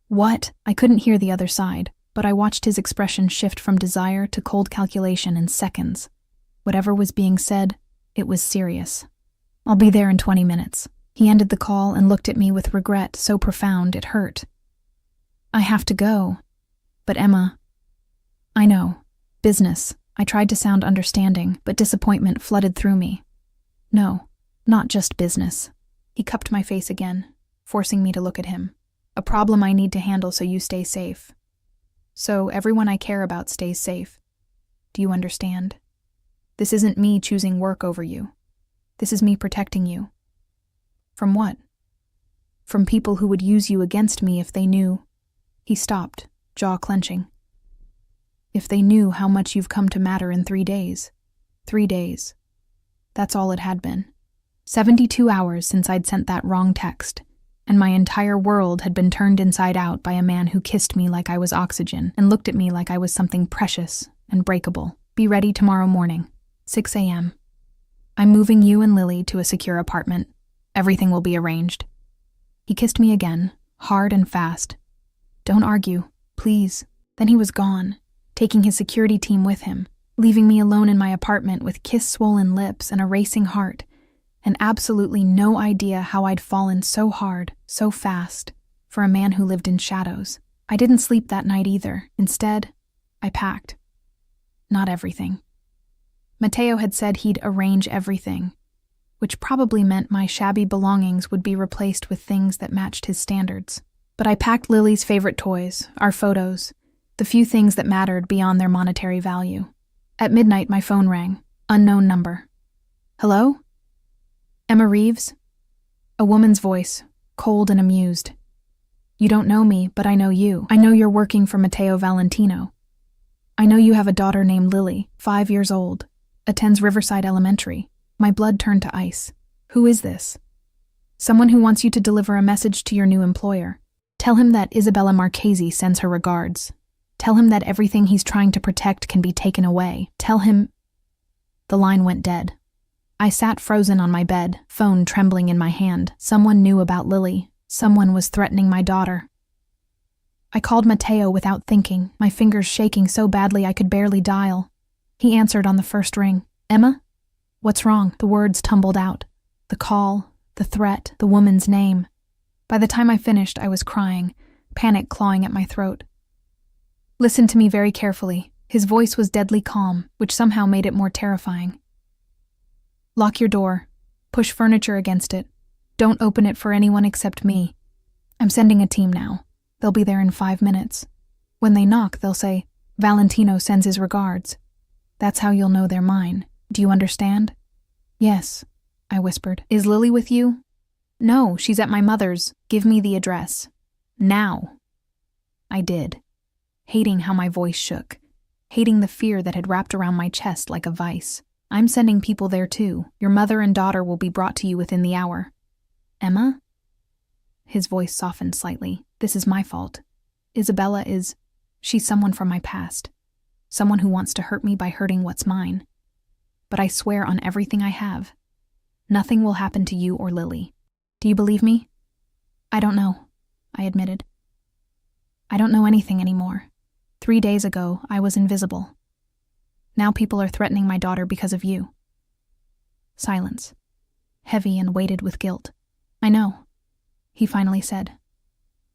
"What?" I couldn't hear the other side, but I watched his expression shift from desire to cold calculation in seconds. Whatever was being said, it was serious. "I'll be there in 20 minutes. He ended the call and looked at me with regret so profound it hurt. "I have to go." "But Emma..." "I know. Business." I tried to sound understanding, but disappointment flooded through me. "No, not just business." He cupped my face again, forcing me to look at him. "A problem I need to handle so you stay safe. So everyone I care about stays safe. Do you understand? This isn't me choosing work over you. This is me protecting you." "From what?" "From people who would use you against me if they knew..." He stopped, jaw clenching. "If they knew how much you've come to matter in 3 days. 3 days. That's all it had been. 72 hours since I'd sent that wrong text, and my entire world had been turned inside out by a man who kissed me like I was oxygen and looked at me like I was something precious and breakable. Be ready tomorrow morning, 6 a.m. I'm moving you and Lily to a secure apartment. Everything will be arranged." He kissed me again, hard and fast. "Don't argue, please." Then he was gone, taking his security team with him, leaving me alone in my apartment with kiss-swollen lips and a racing heart, and absolutely no idea how I'd fallen so hard, so fast, for a man who lived in shadows. I didn't sleep that night either. Instead, I packed. Not everything. Matteo had said he'd arrange everything, which probably meant my shabby belongings would be replaced with things that matched his standards. But I packed Lily's favorite toys, our photos, the few things that mattered beyond their monetary value. At midnight, my phone rang. Unknown number. "Hello? Emma Reeves?" A woman's voice, cold and amused. "You don't know me, but I know you. I know you're working for Matteo Valentino. I know you have a daughter named Lily, 5 years old, attends Riverside Elementary." My blood turned to ice. "Who is this?" "Someone who wants you to deliver a message to your new employer. Tell him that Isabella Marchesi sends her regards. Tell him that everything he's trying to protect can be taken away. Tell him..." The line went dead. I sat frozen on my bed, phone trembling in my hand. Someone knew about Lily. Someone was threatening my daughter. I called Matteo without thinking, my fingers shaking so badly I could barely dial. He answered on the first ring. "Emma? What's wrong?" The words tumbled out. The call, the threat, the woman's name. By the time I finished, I was crying, panic clawing at my throat. "Listen to me very carefully." His voice was deadly calm, which somehow made it more terrifying. "Lock your door. Push furniture against it. Don't open it for anyone except me. I'm sending a team now. They'll be there in 5 minutes. When they knock, they'll say, 'Valentino sends his regards.' That's how you'll know they're mine. Do you understand?" "Yes," I whispered. "Is Lily with you?" "No, she's at my mother's. Give me the address. Now." I did, hating how my voice shook, hating the fear that had wrapped around my chest like a vice. "I'm sending people there too. Your mother and daughter will be brought to you within the hour." "Emma?" His voice softened slightly. "This is my fault. Isabella is..." She's someone from my past. Someone who wants to hurt me by hurting what's mine. But I swear on everything I have, nothing will happen to you or Lily. Do you believe me? I don't know, I admitted. I don't know anything anymore. 3 days ago, I was invisible. Now people are threatening my daughter because of you. Silence, heavy and weighted with guilt. I know, he finally said.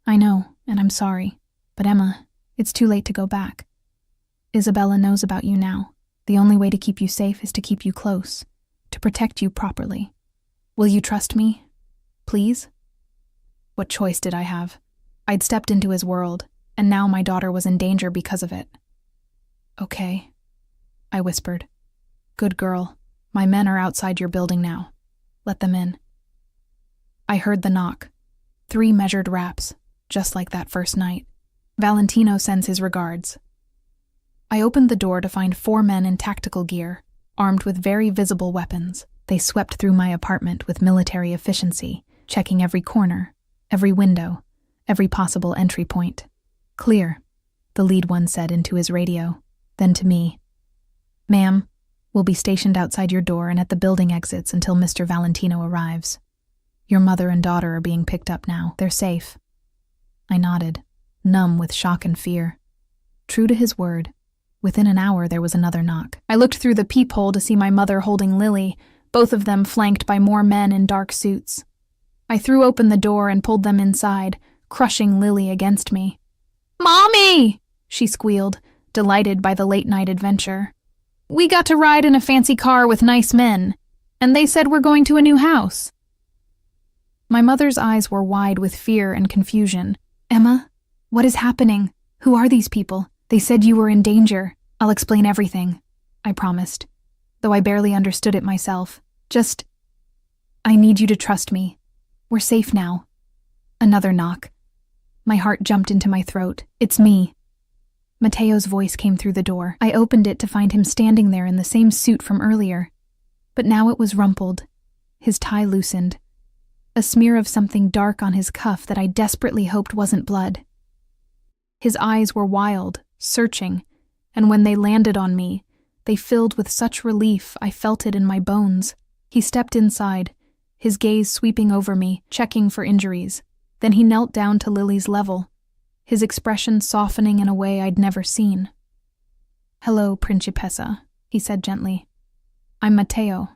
I know, and I'm sorry. But Emma, it's too late to go back. Isabella knows about you now. The only way to keep you safe is to keep you close, to protect you properly. Will you trust me? Please? What choice did I have? I'd stepped into his world, and now my daughter was in danger because of it. Okay, I whispered. Good girl. My men are outside your building now. Let them in. I heard the knock. 3 measured raps, just like that first night. Valentino sends his regards. I opened the door to find 4 men in tactical gear, armed with very visible weapons. They swept through my apartment with military efficiency, checking every corner, every window, every possible entry point. Clear, the lead one said into his radio, then to me. Ma'am, we'll be stationed outside your door and at the building exits until Mr. Valentino arrives. Your mother and daughter are being picked up now. They're safe. I nodded, numb with shock and fear. True to his word, within an hour there was another knock. I looked through the peephole to see my mother holding Lily, both of them flanked by more men in dark suits. I threw open the door and pulled them inside, crushing Lily against me. Mommy! She squealed, delighted by the late-night adventure. We got to ride in a fancy car with nice men, and they said we're going to a new house. My mother's eyes were wide with fear and confusion. Emma, what is happening? Who are these people? They said you were in danger. I'll explain everything, I promised, though I barely understood it myself. I need you to trust me. We're safe now. Another knock. My heart jumped into my throat. It's me. Matteo's voice came through the door. I opened it to find him standing there in the same suit from earlier. But now it was rumpled, his tie loosened, a smear of something dark on his cuff that I desperately hoped wasn't blood. His eyes were wild, searching, and when they landed on me, they filled with such relief I felt it in my bones. He stepped inside, his gaze sweeping over me, checking for injuries. Then he knelt down to Lily's level, his expression softening in a way I'd never seen. Hello, Principessa, he said gently. I'm Matteo.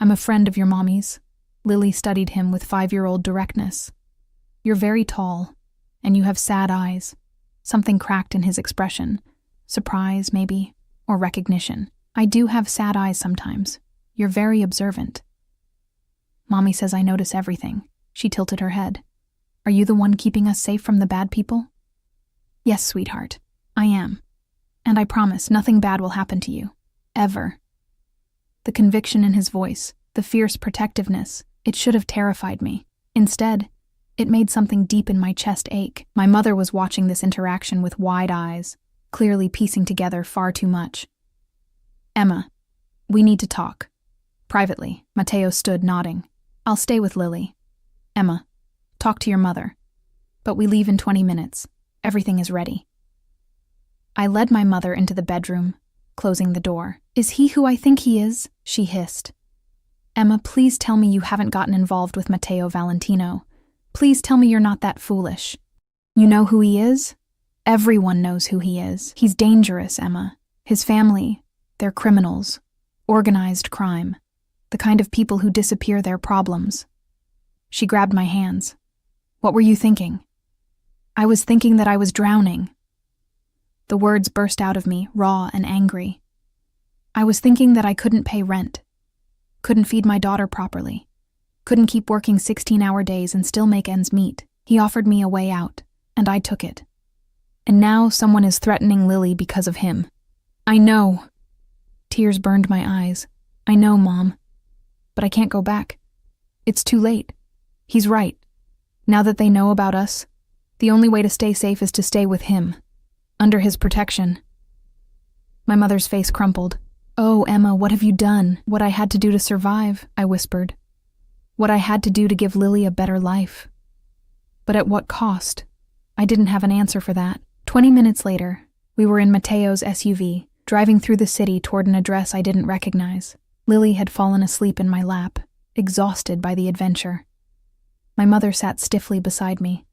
I'm a friend of your mommy's. Lily studied him with 5-year-old directness. You're very tall, and you have sad eyes. Something cracked in his expression. Surprise, maybe, or recognition. I do have sad eyes sometimes. You're very observant. Mommy says I notice everything. She tilted her head. Are you the one keeping us safe from the bad people? Yes, sweetheart, I am. And I promise nothing bad will happen to you. Ever. The conviction in his voice, the fierce protectiveness, it should have terrified me. Instead, it made something deep in my chest ache. My mother was watching this interaction with wide eyes, clearly piecing together far too much. Emma, we need to talk. Privately, Matteo stood nodding. I'll stay with Lily. Emma, talk to your mother. But we leave in 20 minutes. Everything is ready. I led my mother into the bedroom, closing the door. Is he who I think he is? She hissed. Emma, please tell me you haven't gotten involved with Matteo Valentino. Please tell me you're not that foolish. You know who he is? Everyone knows who he is. He's dangerous, Emma. His family, they're criminals. Organized crime. The kind of people who disappear their problems. She grabbed my hands. What were you thinking? I was thinking that I was drowning. The words burst out of me, raw and angry. I was thinking that I couldn't pay rent. Couldn't feed my daughter properly. Couldn't keep working 16-hour days and still make ends meet. He offered me a way out, and I took it. And now someone is threatening Lily because of him. I know. Tears burned my eyes. I know, Mom. But I can't go back. It's too late. He's right. Now that they know about us, the only way to stay safe is to stay with him, under his protection. My mother's face crumpled. Oh, Emma, what have you done? What I had to do to survive, I whispered. What I had to do to give Lily a better life. But at what cost? I didn't have an answer for that. 20 minutes later, we were in Mateo's SUV, driving through the city toward an address I didn't recognize. Lily had fallen asleep in my lap, exhausted by the adventure. My mother sat stiffly beside me,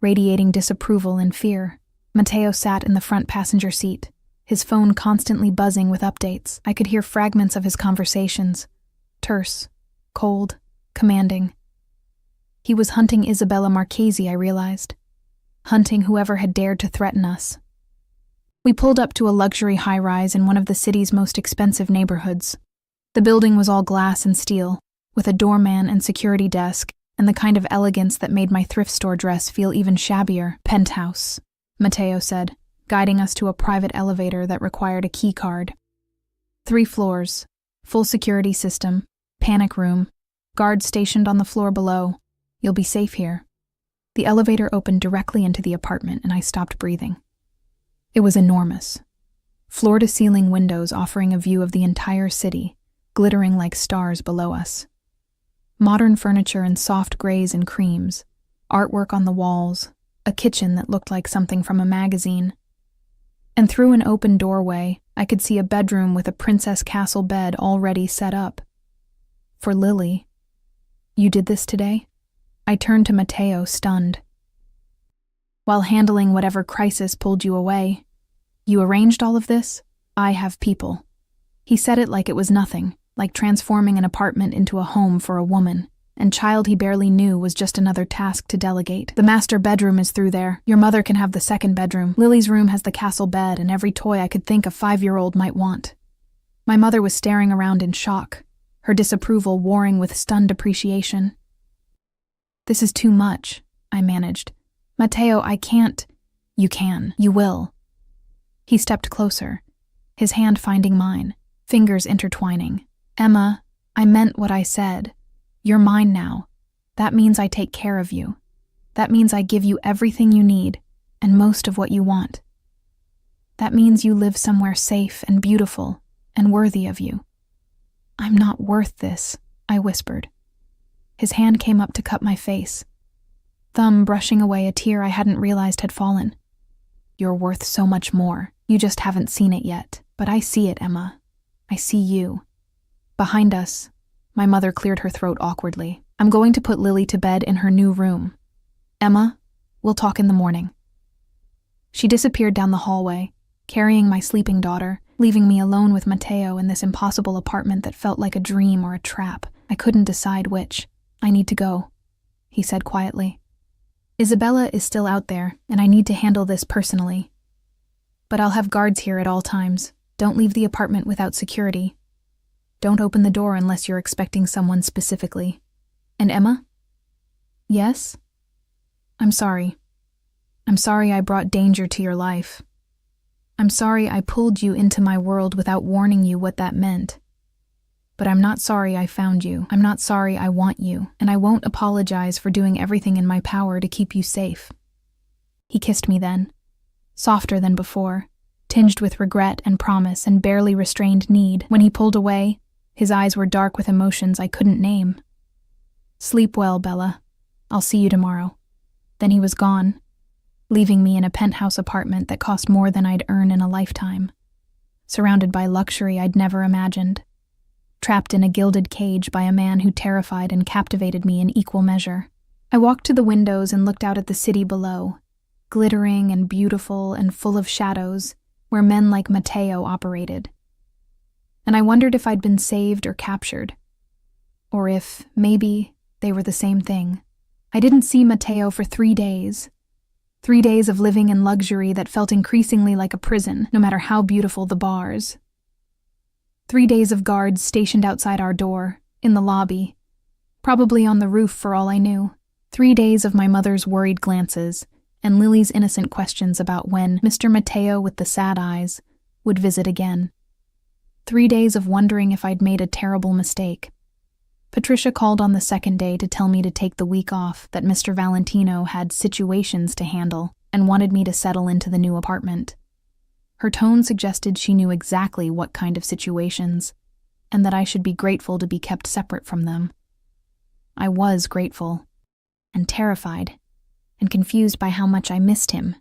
radiating disapproval and fear. Mateo sat in the front passenger seat, his phone constantly buzzing with updates. I could hear fragments of his conversations, terse, cold, commanding. He was hunting Isabella Marchesi, I realized. Hunting whoever had dared to threaten us. We pulled up to a luxury high-rise in one of the city's most expensive neighborhoods. The building was all glass and steel, with a doorman and security desk, and the kind of elegance that made my thrift store dress feel even shabbier. Penthouse, Mateo said, guiding us to a private elevator that required a key card. 3 floors, full security system, panic room, guards stationed on the floor below. You'll be safe here. The elevator opened directly into the apartment, and I stopped breathing. It was enormous. Floor-to-ceiling windows offering a view of the entire city, glittering like stars below us. Modern furniture in soft grays and creams, artwork on the walls, a kitchen that looked like something from a magazine. And through an open doorway, I could see a bedroom with a princess castle bed already set up. For Lily. You did this today? I turned to Mateo, stunned. While handling whatever crisis pulled you away, you arranged all of this? I have people. He said it like it was nothing, like transforming an apartment into a home for a woman, and child he barely knew was just another task to delegate. The master bedroom is through there. Your mother can have the second bedroom. Lily's room has the castle bed and every toy I could think a 5-year-old might want. My mother was staring around in shock, her disapproval warring with stunned appreciation. This is too much, I managed. Mateo, I can't. You can. You will. He stepped closer, his hand finding mine, fingers intertwining. Emma, I meant what I said. You're mine now. That means I take care of you. That means I give you everything you need, and most of what you want. That means you live somewhere safe and beautiful and worthy of you. I'm not worth this, I whispered. His hand came up to cup my face, thumb brushing away a tear I hadn't realized had fallen. You're worth so much more. You just haven't seen it yet. But I see it, Emma. I see you. Behind us, my mother cleared her throat awkwardly. I'm going to put Lily to bed in her new room. Emma, we'll talk in the morning. She disappeared down the hallway, carrying my sleeping daughter, leaving me alone with Mateo in this impossible apartment that felt like a dream or a trap. I couldn't decide which. I need to go, he said quietly. Isabella is still out there, and I need to handle this personally. But I'll have guards here at all times. Don't leave the apartment without security. Don't open the door unless you're expecting someone specifically. And Emma? Yes? I'm sorry. I'm sorry I brought danger to your life. I'm sorry I pulled you into my world without warning you what that meant. But I'm not sorry I found you. I'm not sorry I want you, and I won't apologize for doing everything in my power to keep you safe. He kissed me then, softer than before, tinged with regret and promise and barely restrained need. When he pulled away, his eyes were dark with emotions I couldn't name. Sleep well, Bella. I'll see you tomorrow. Then he was gone, leaving me in a penthouse apartment that cost more than I'd earn in a lifetime, surrounded by luxury I'd never imagined. Trapped in a gilded cage by a man who terrified and captivated me in equal measure. I walked to the windows and looked out at the city below, glittering and beautiful and full of shadows, where men like Mateo operated. And I wondered if I'd been saved or captured, or if, maybe, they were the same thing. I didn't see Mateo for 3 days. 3 days of living in luxury that felt increasingly like a prison, no matter how beautiful the bars. 3 days of guards stationed outside our door, in the lobby, probably on the roof for all I knew. 3 days of my mother's worried glances, and Lily's innocent questions about when Mr. Mateo with the sad eyes would visit again. 3 days of wondering if I'd made a terrible mistake. Patricia called on the second day to tell me to take the week off, that Mr. Valentino had situations to handle and wanted me to settle into the new apartment. Her tone suggested she knew exactly what kind of situations, and that I should be grateful to be kept separate from them. I was grateful, and terrified, and confused by how much I missed him.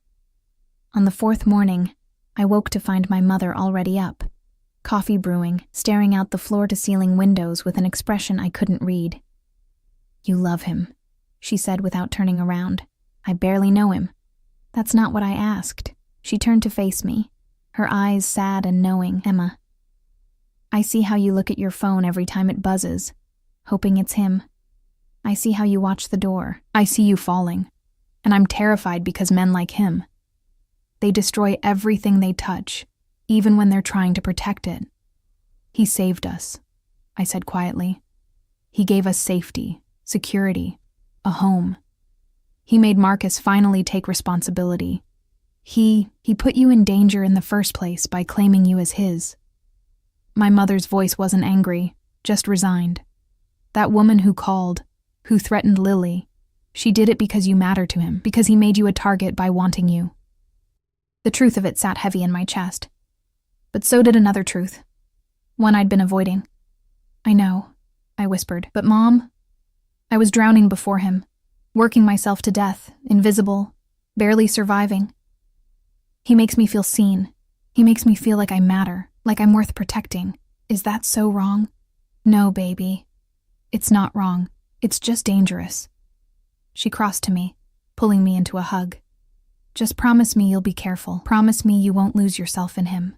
On the fourth morning, I woke to find my mother already up, coffee brewing, staring out the floor-to-ceiling windows with an expression I couldn't read. "You love him," she said without turning around. "I barely know him." "That's not what I asked." She turned to face me, her eyes sad and knowing. "Emma, I see how you look at your phone every time it buzzes, hoping it's him. I see how you watch the door. I see you falling. And I'm terrified because men like him, they destroy everything they touch, even when they're trying to protect it. He saved us," I said quietly. "He gave us safety, security, a home. He made Marcus finally take responsibility. He put you in danger in the first place by claiming you as his." My mother's voice wasn't angry, just resigned. "That woman who called, who threatened Lily, she did it because you matter to him, because he made you a target by wanting you." The truth of it sat heavy in my chest. But so did another truth, one I'd been avoiding. "I know," I whispered, "but Mom, I was drowning before him, working myself to death, invisible, barely surviving. He makes me feel seen. He makes me feel like I matter, like I'm worth protecting. Is that so wrong?" "No, baby. It's not wrong. It's just dangerous." She crossed to me, pulling me into a hug. "Just promise me you'll be careful. Promise me you won't lose yourself in him."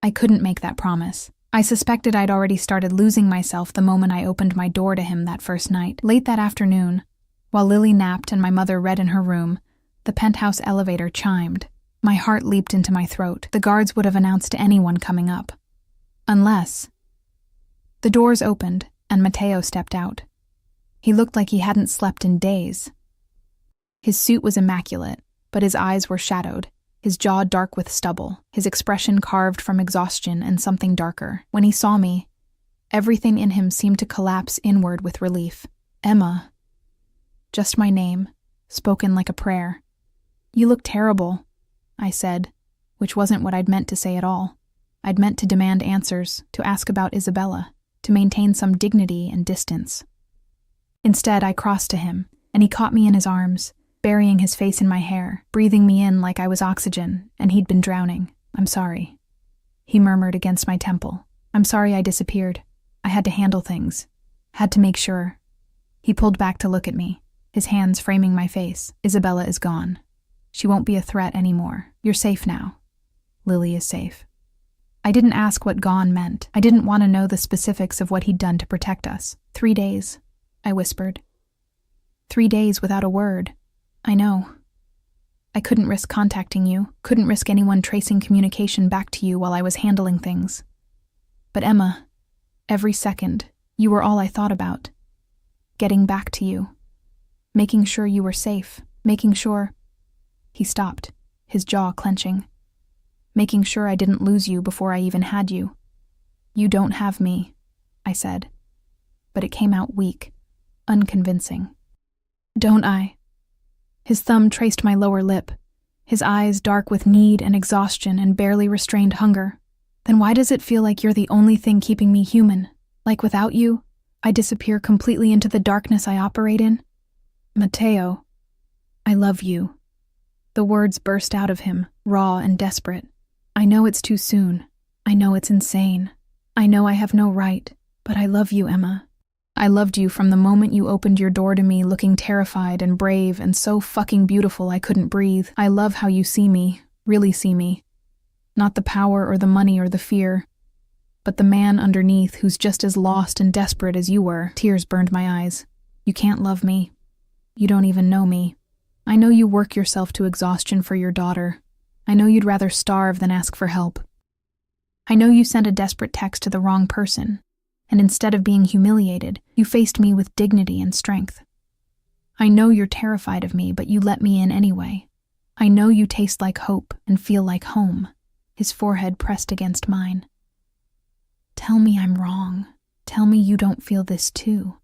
I couldn't make that promise. I suspected I'd already started losing myself the moment I opened my door to him that first night. Late that afternoon, while Lily napped and my mother read in her room, the penthouse elevator chimed. My heart leaped into my throat. The guards would have announced to anyone coming up. Unless... The doors opened, and Matteo stepped out. He looked like he hadn't slept in days. His suit was immaculate, but his eyes were shadowed, his jaw dark with stubble, his expression carved from exhaustion and something darker. When he saw me, everything in him seemed to collapse inward with relief. "Emma." Just my name, spoken like a prayer. "You look terrible," I said, which wasn't what I'd meant to say at all. I'd meant to demand answers, to ask about Isabella, to maintain some dignity and distance. Instead, I crossed to him, and he caught me in his arms, burying his face in my hair, breathing me in like I was oxygen, and he'd been drowning. "I'm sorry," he murmured against my temple. "I'm sorry I disappeared. I had to handle things. Had to make sure." He pulled back to look at me, his hands framing my face. "Isabella is gone. She won't be a threat anymore. You're safe now. Lily is safe." I didn't ask what gone meant. I didn't want to know the specifics of what he'd done to protect us. 3 days, I whispered. 3 days without a word. I know. I couldn't risk contacting you, couldn't risk anyone tracing communication back to you while I was handling things. But Emma, every second, you were all I thought about. Getting back to you. Making sure you were safe. Making sure... He stopped, his jaw clenching. "Making sure I didn't lose you before I even had you." "You don't have me," I said. But it came out weak, unconvincing. "Don't I?" His thumb traced my lower lip, his eyes dark with need and exhaustion and barely restrained hunger. "Then why does it feel like you're the only thing keeping me human? Like without you, I disappear completely into the darkness I operate in?" "Matteo, I love you." The words burst out of him, raw and desperate. "I know it's too soon. I know it's insane. I know I have no right, but I love you, Emma. I loved you from the moment you opened your door to me looking terrified and brave and so fucking beautiful I couldn't breathe. I love how you see me, really see me. Not the power or the money or the fear, but the man underneath who's just as lost and desperate as you were." Tears burned my eyes. "You can't love me. You don't even know me. I know you work yourself to exhaustion for your daughter. I know you'd rather starve than ask for help. I know you sent a desperate text to the wrong person, and instead of being humiliated, you faced me with dignity and strength. I know you're terrified of me, but you let me in anyway. I know you taste like hope and feel like home." His forehead pressed against mine. "Tell me I'm wrong. Tell me you don't feel this too."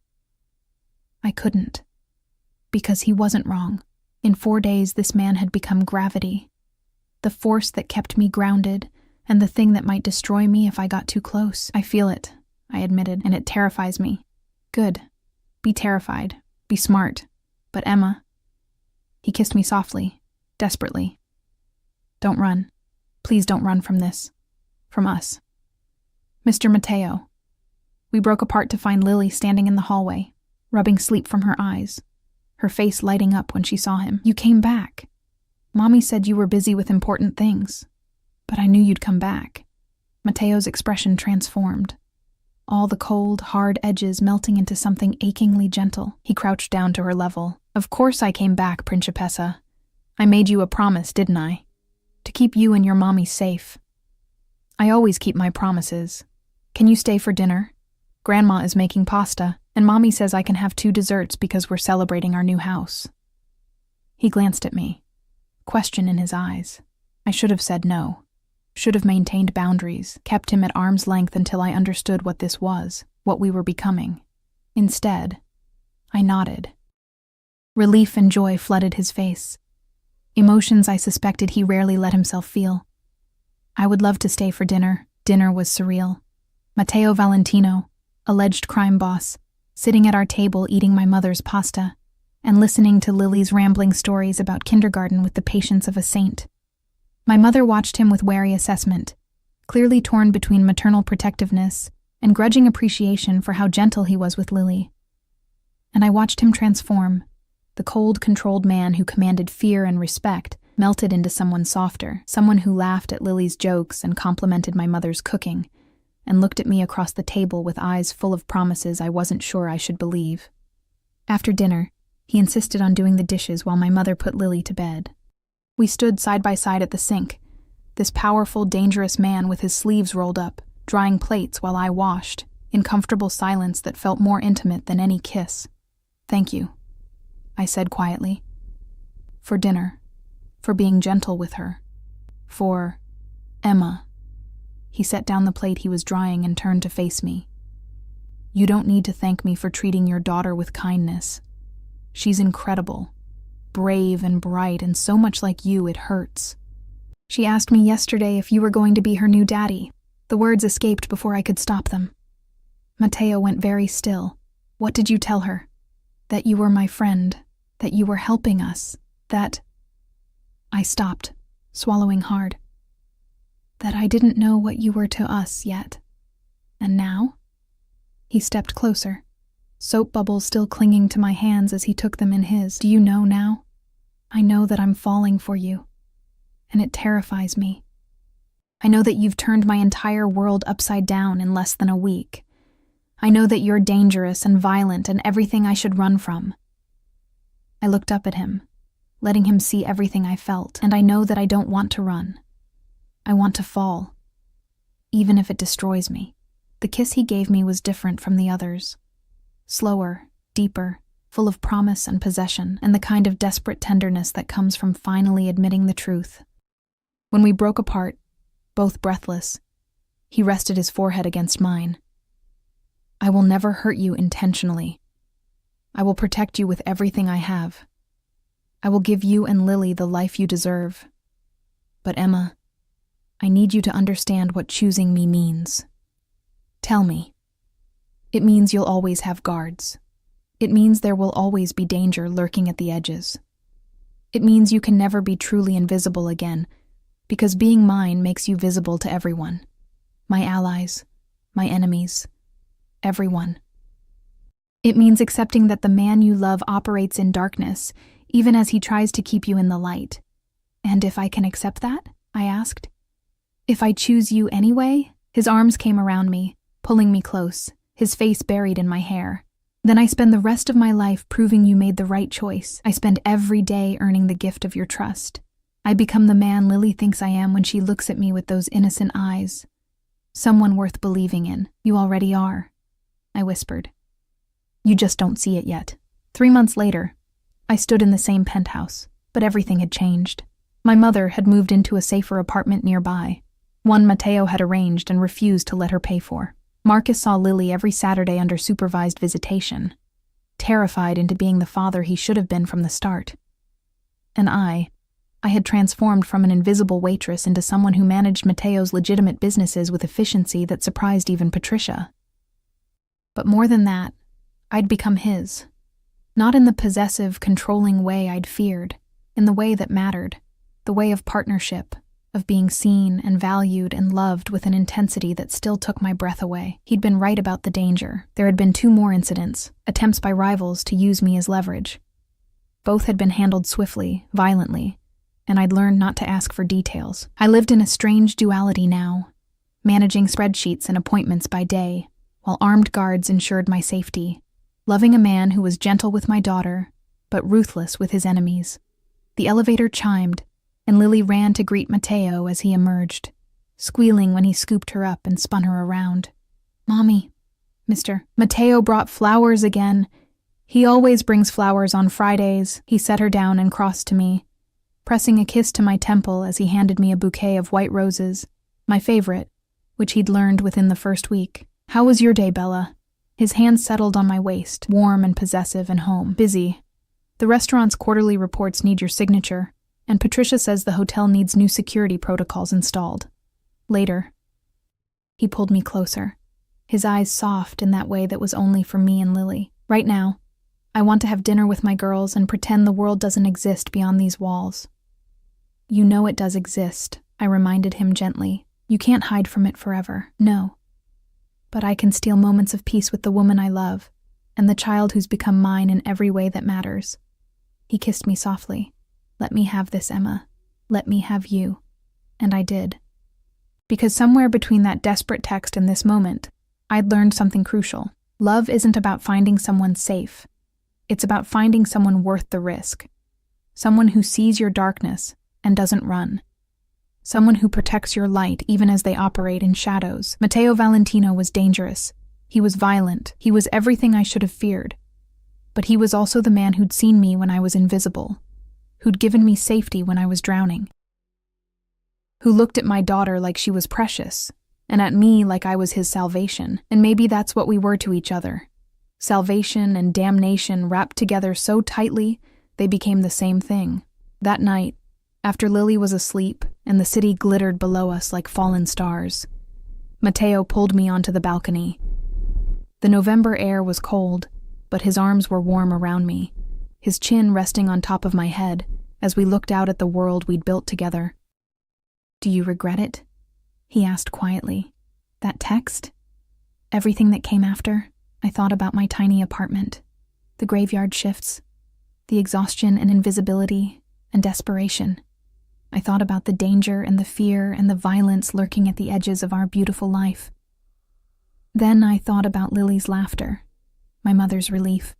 I couldn't. Because he wasn't wrong. In 4 days, this man had become gravity. The force that kept me grounded, and the thing that might destroy me if I got too close. "I feel it," I admitted, "and it terrifies me." "Good. Be terrified. Be smart. But Emma..." He kissed me softly, desperately. Don't run. Please don't run from this. From us. Mr. Mateo. We broke apart to find Lily standing in the hallway, rubbing sleep from her eyes, her face lighting up when she saw him. You came back. Mommy said you were busy with important things, but I knew you'd come back. Mateo's expression transformed. All the cold, hard edges melting into something achingly gentle. He crouched down to her level. Of course I came back, Principessa. I made you a promise, didn't I? To keep you and your mommy safe. I always keep my promises. Can you stay for dinner? Grandma is making pasta, and Mommy says I can have 2 desserts because we're celebrating our new house. He glanced at me, question in his eyes. I should have said no. Should have maintained boundaries, kept him at arm's length until I understood what this was, what we were becoming. Instead, I nodded. Relief and joy flooded his face. Emotions I suspected he rarely let himself feel. I would love to stay for dinner. Dinner was surreal. Matteo Valentino, alleged crime boss, sitting at our table eating my mother's pasta, and listening to Lily's rambling stories about kindergarten with the patience of a saint. My mother watched him with wary assessment, clearly torn between maternal protectiveness and grudging appreciation for how gentle he was with Lily. And I watched him transform. The cold, controlled man who commanded fear and respect melted into someone softer, someone who laughed at Lily's jokes and complimented my mother's cooking, and looked at me across the table with eyes full of promises I wasn't sure I should believe. After dinner, he insisted on doing the dishes while my mother put Lily to bed. We stood side by side at the sink, this powerful, dangerous man with his sleeves rolled up, drying plates while I washed, in comfortable silence that felt more intimate than any kiss. Thank you, I said quietly. For dinner, for being gentle with her, for Emma. He set down the plate he was drying and turned to face me. You don't need to thank me for treating your daughter with kindness. She's incredible. Brave and bright, and so much like you, it hurts. She asked me yesterday if you were going to be her new daddy. The words escaped before I could stop them. Mateo went very still. What did you tell her? That you were my friend, that you were helping us, that... I stopped, swallowing hard. That I didn't know what you were to us yet. And now? He stepped closer, soap bubbles still clinging to my hands as he took them in his. Do you know now? I know that I'm falling for you, and it terrifies me. I know that you've turned my entire world upside down in less than a week. I know that you're dangerous and violent and everything I should run from. I looked up at him, letting him see everything I felt, and I know that I don't want to run. I want to fall, even if it destroys me. The kiss he gave me was different from the others. Slower, deeper, full of promise and possession, and the kind of desperate tenderness that comes from finally admitting the truth. When we broke apart, both breathless, he rested his forehead against mine. I will never hurt you intentionally. I will protect you with everything I have. I will give you and Lily the life you deserve. But Emma, I need you to understand what choosing me means. Tell me. It means you'll always have guards. It means there will always be danger lurking at the edges. It means you can never be truly invisible again, because being mine makes you visible to everyone. My allies, my enemies, everyone. It means accepting that the man you love operates in darkness, even as he tries to keep you in the light. And if I can accept that? I asked. If I choose you anyway? His arms came around me, pulling me close, his face buried in my hair. Then I spend the rest of my life proving you made the right choice. I spend every day earning the gift of your trust. I become the man Lily thinks I am when she looks at me with those innocent eyes. Someone worth believing in. You already are, I whispered. You just don't see it yet. 3 months later, I stood in the same penthouse, but everything had changed. My mother had moved into a safer apartment nearby, one Mateo had arranged and refused to let her pay for. Marcus saw Lily every Saturday under supervised visitation, terrified into being the father he should have been from the start. And I had transformed from an invisible waitress into someone who managed Mateo's legitimate businesses with efficiency that surprised even Patricia. But more than that, I'd become his. Not in the possessive, controlling way I'd feared, in the way that mattered, the way of partnership, of being seen and valued and loved with an intensity that still took my breath away. He'd been right about the danger. There had been 2 more incidents, attempts by rivals to use me as leverage. Both had been handled swiftly, violently, and I'd learned not to ask for details. I lived in a strange duality now, managing spreadsheets and appointments by day, while armed guards ensured my safety, loving a man who was gentle with my daughter, but ruthless with his enemies. The elevator chimed, and Lily ran to greet Matteo as he emerged, squealing when he scooped her up and spun her around. "Mommy, Mr. Matteo brought flowers again. He always brings flowers on Fridays." He set her down and crossed to me, pressing a kiss to my temple as he handed me a bouquet of white roses, my favorite, which he'd learned within the first week. "How was your day, Bella?" His hand settled on my waist, warm and possessive and home. "Busy. The restaurant's quarterly reports need your signature, and Patricia says the hotel needs new security protocols installed. Later." He pulled me closer, his eyes soft in that way that was only for me and Lily. "Right now, I want to have dinner with my girls and pretend the world doesn't exist beyond these walls." "You know it does exist," I reminded him gently. "You can't hide from it forever." "No. But I can steal moments of peace with the woman I love, and the child who's become mine in every way that matters." He kissed me softly. "Let me have this, Emma. Let me have you." And I did. Because somewhere between that desperate text and this moment, I'd learned something crucial. Love isn't about finding someone safe. It's about finding someone worth the risk. Someone who sees your darkness and doesn't run. Someone who protects your light even as they operate in shadows. Matteo Valentino was dangerous. He was violent. He was everything I should have feared. But he was also the man who'd seen me when I was invisible, who'd given me safety when I was drowning, who looked at my daughter like she was precious, and at me like I was his salvation. And maybe that's what we were to each other. Salvation and damnation wrapped together so tightly, they became the same thing. That night, after Lily was asleep and the city glittered below us like fallen stars, Matteo pulled me onto the balcony. The November air was cold, but his arms were warm around me, his chin resting on top of my head as we looked out at the world we'd built together. "Do you regret it?" he asked quietly. "That text? Everything that came after?" I thought about my tiny apartment, the graveyard shifts, the exhaustion and invisibility and desperation. I thought about the danger and the fear and the violence lurking at the edges of our beautiful life. Then I thought about Lily's laughter, my mother's relief,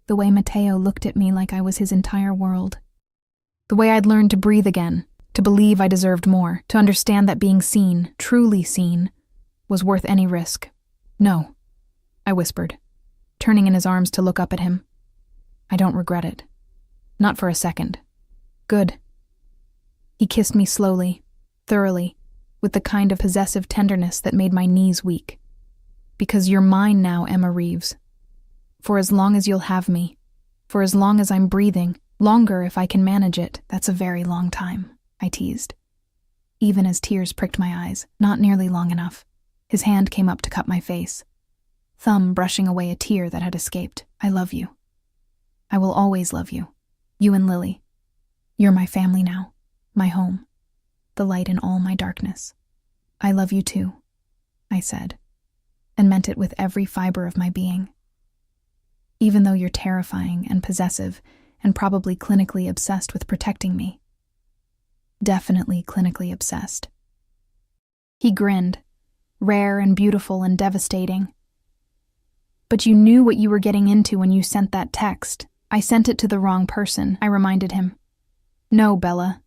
the way Matteo looked at me like I was his entire world, the way I'd learned to breathe again, to believe I deserved more, to understand that being seen, truly seen, was worth any risk. "No," I whispered, turning in his arms to look up at him. "I don't regret it. Not for a second." "Good." He kissed me slowly, thoroughly, with the kind of possessive tenderness that made my knees weak. "Because you're mine now, Emma Reeves. For as long as you'll have me. For as long as I'm breathing. Longer if I can manage it." "That's a very long time," I teased, even as tears pricked my eyes. "Not nearly long enough." His hand came up to cup my face, thumb brushing away a tear that had escaped. "I love you. I will always love you. You and Lily. You're my family now, my home, the light in all my darkness." "I love you too," I said, and meant it with every fiber of my being. "Even though you're terrifying and possessive and probably clinically obsessed with protecting me." "Definitely clinically obsessed." He grinned, rare and beautiful and devastating. "But you knew what you were getting into when you sent that text." "I sent it to the wrong person," I reminded him. "No, Bella."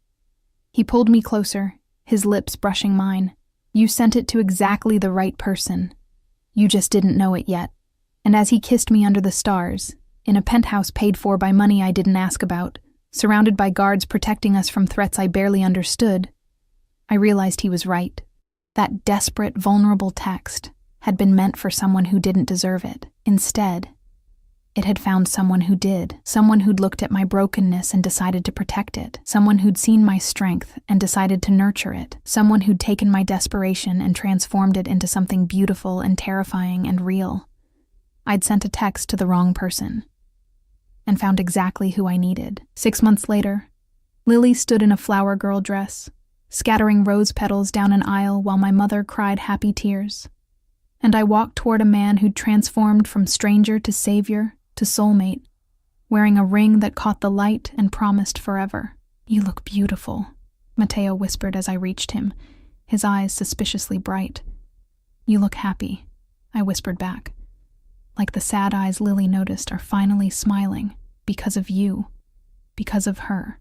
He pulled me closer, his lips brushing mine. "You sent it to exactly the right person. You just didn't know it yet." And as he kissed me under the stars, in a penthouse paid for by money I didn't ask about, surrounded by guards protecting us from threats I barely understood, I realized he was right. That desperate, vulnerable text had been meant for someone who didn't deserve it. Instead, it had found someone who did, someone who'd looked at my brokenness and decided to protect it, someone who'd seen my strength and decided to nurture it, someone who'd taken my desperation and transformed it into something beautiful and terrifying and real. I'd sent a text to the wrong person and found exactly who I needed. 6 months later, Lily stood in a flower girl dress, scattering rose petals down an aisle while my mother cried happy tears. And I walked toward a man who'd transformed from stranger to savior to soulmate, wearing a ring that caught the light and promised forever. "You look beautiful," Mateo whispered as I reached him, his eyes suspiciously bright. "You look happy," I whispered back. Like the sad eyes Lily noticed are finally smiling, because of you, because of her.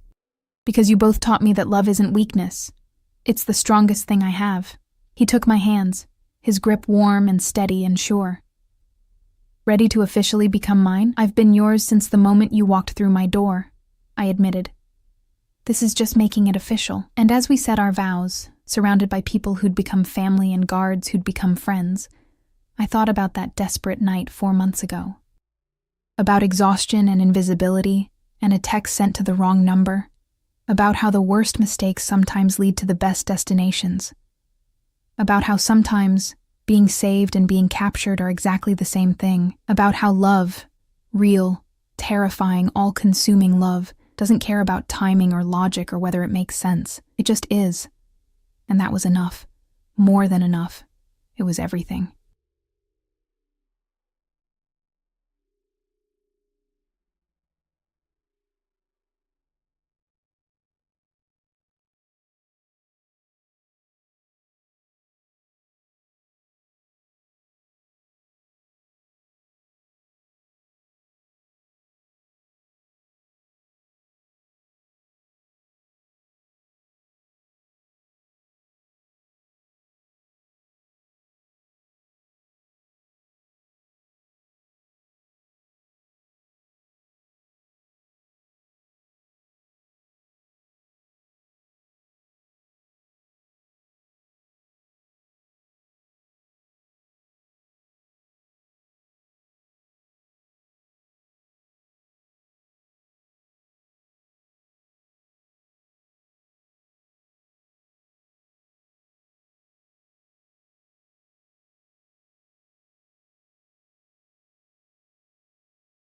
Because you both taught me that love isn't weakness. It's the strongest thing I have. He took my hands, his grip warm and steady and sure. "Ready to officially become mine? I've been yours since the moment you walked through my door," I admitted. "This is just making it official." And as we said our vows, surrounded by people who'd become family and guards who'd become friends, I thought about that desperate night 4 months ago. About exhaustion and invisibility, and a text sent to the wrong number. About how the worst mistakes sometimes lead to the best destinations. About how sometimes being saved and being captured are exactly the same thing. About how love, real, terrifying, all-consuming love, doesn't care about timing or logic or whether it makes sense. It just is. And that was enough. More than enough. It was everything.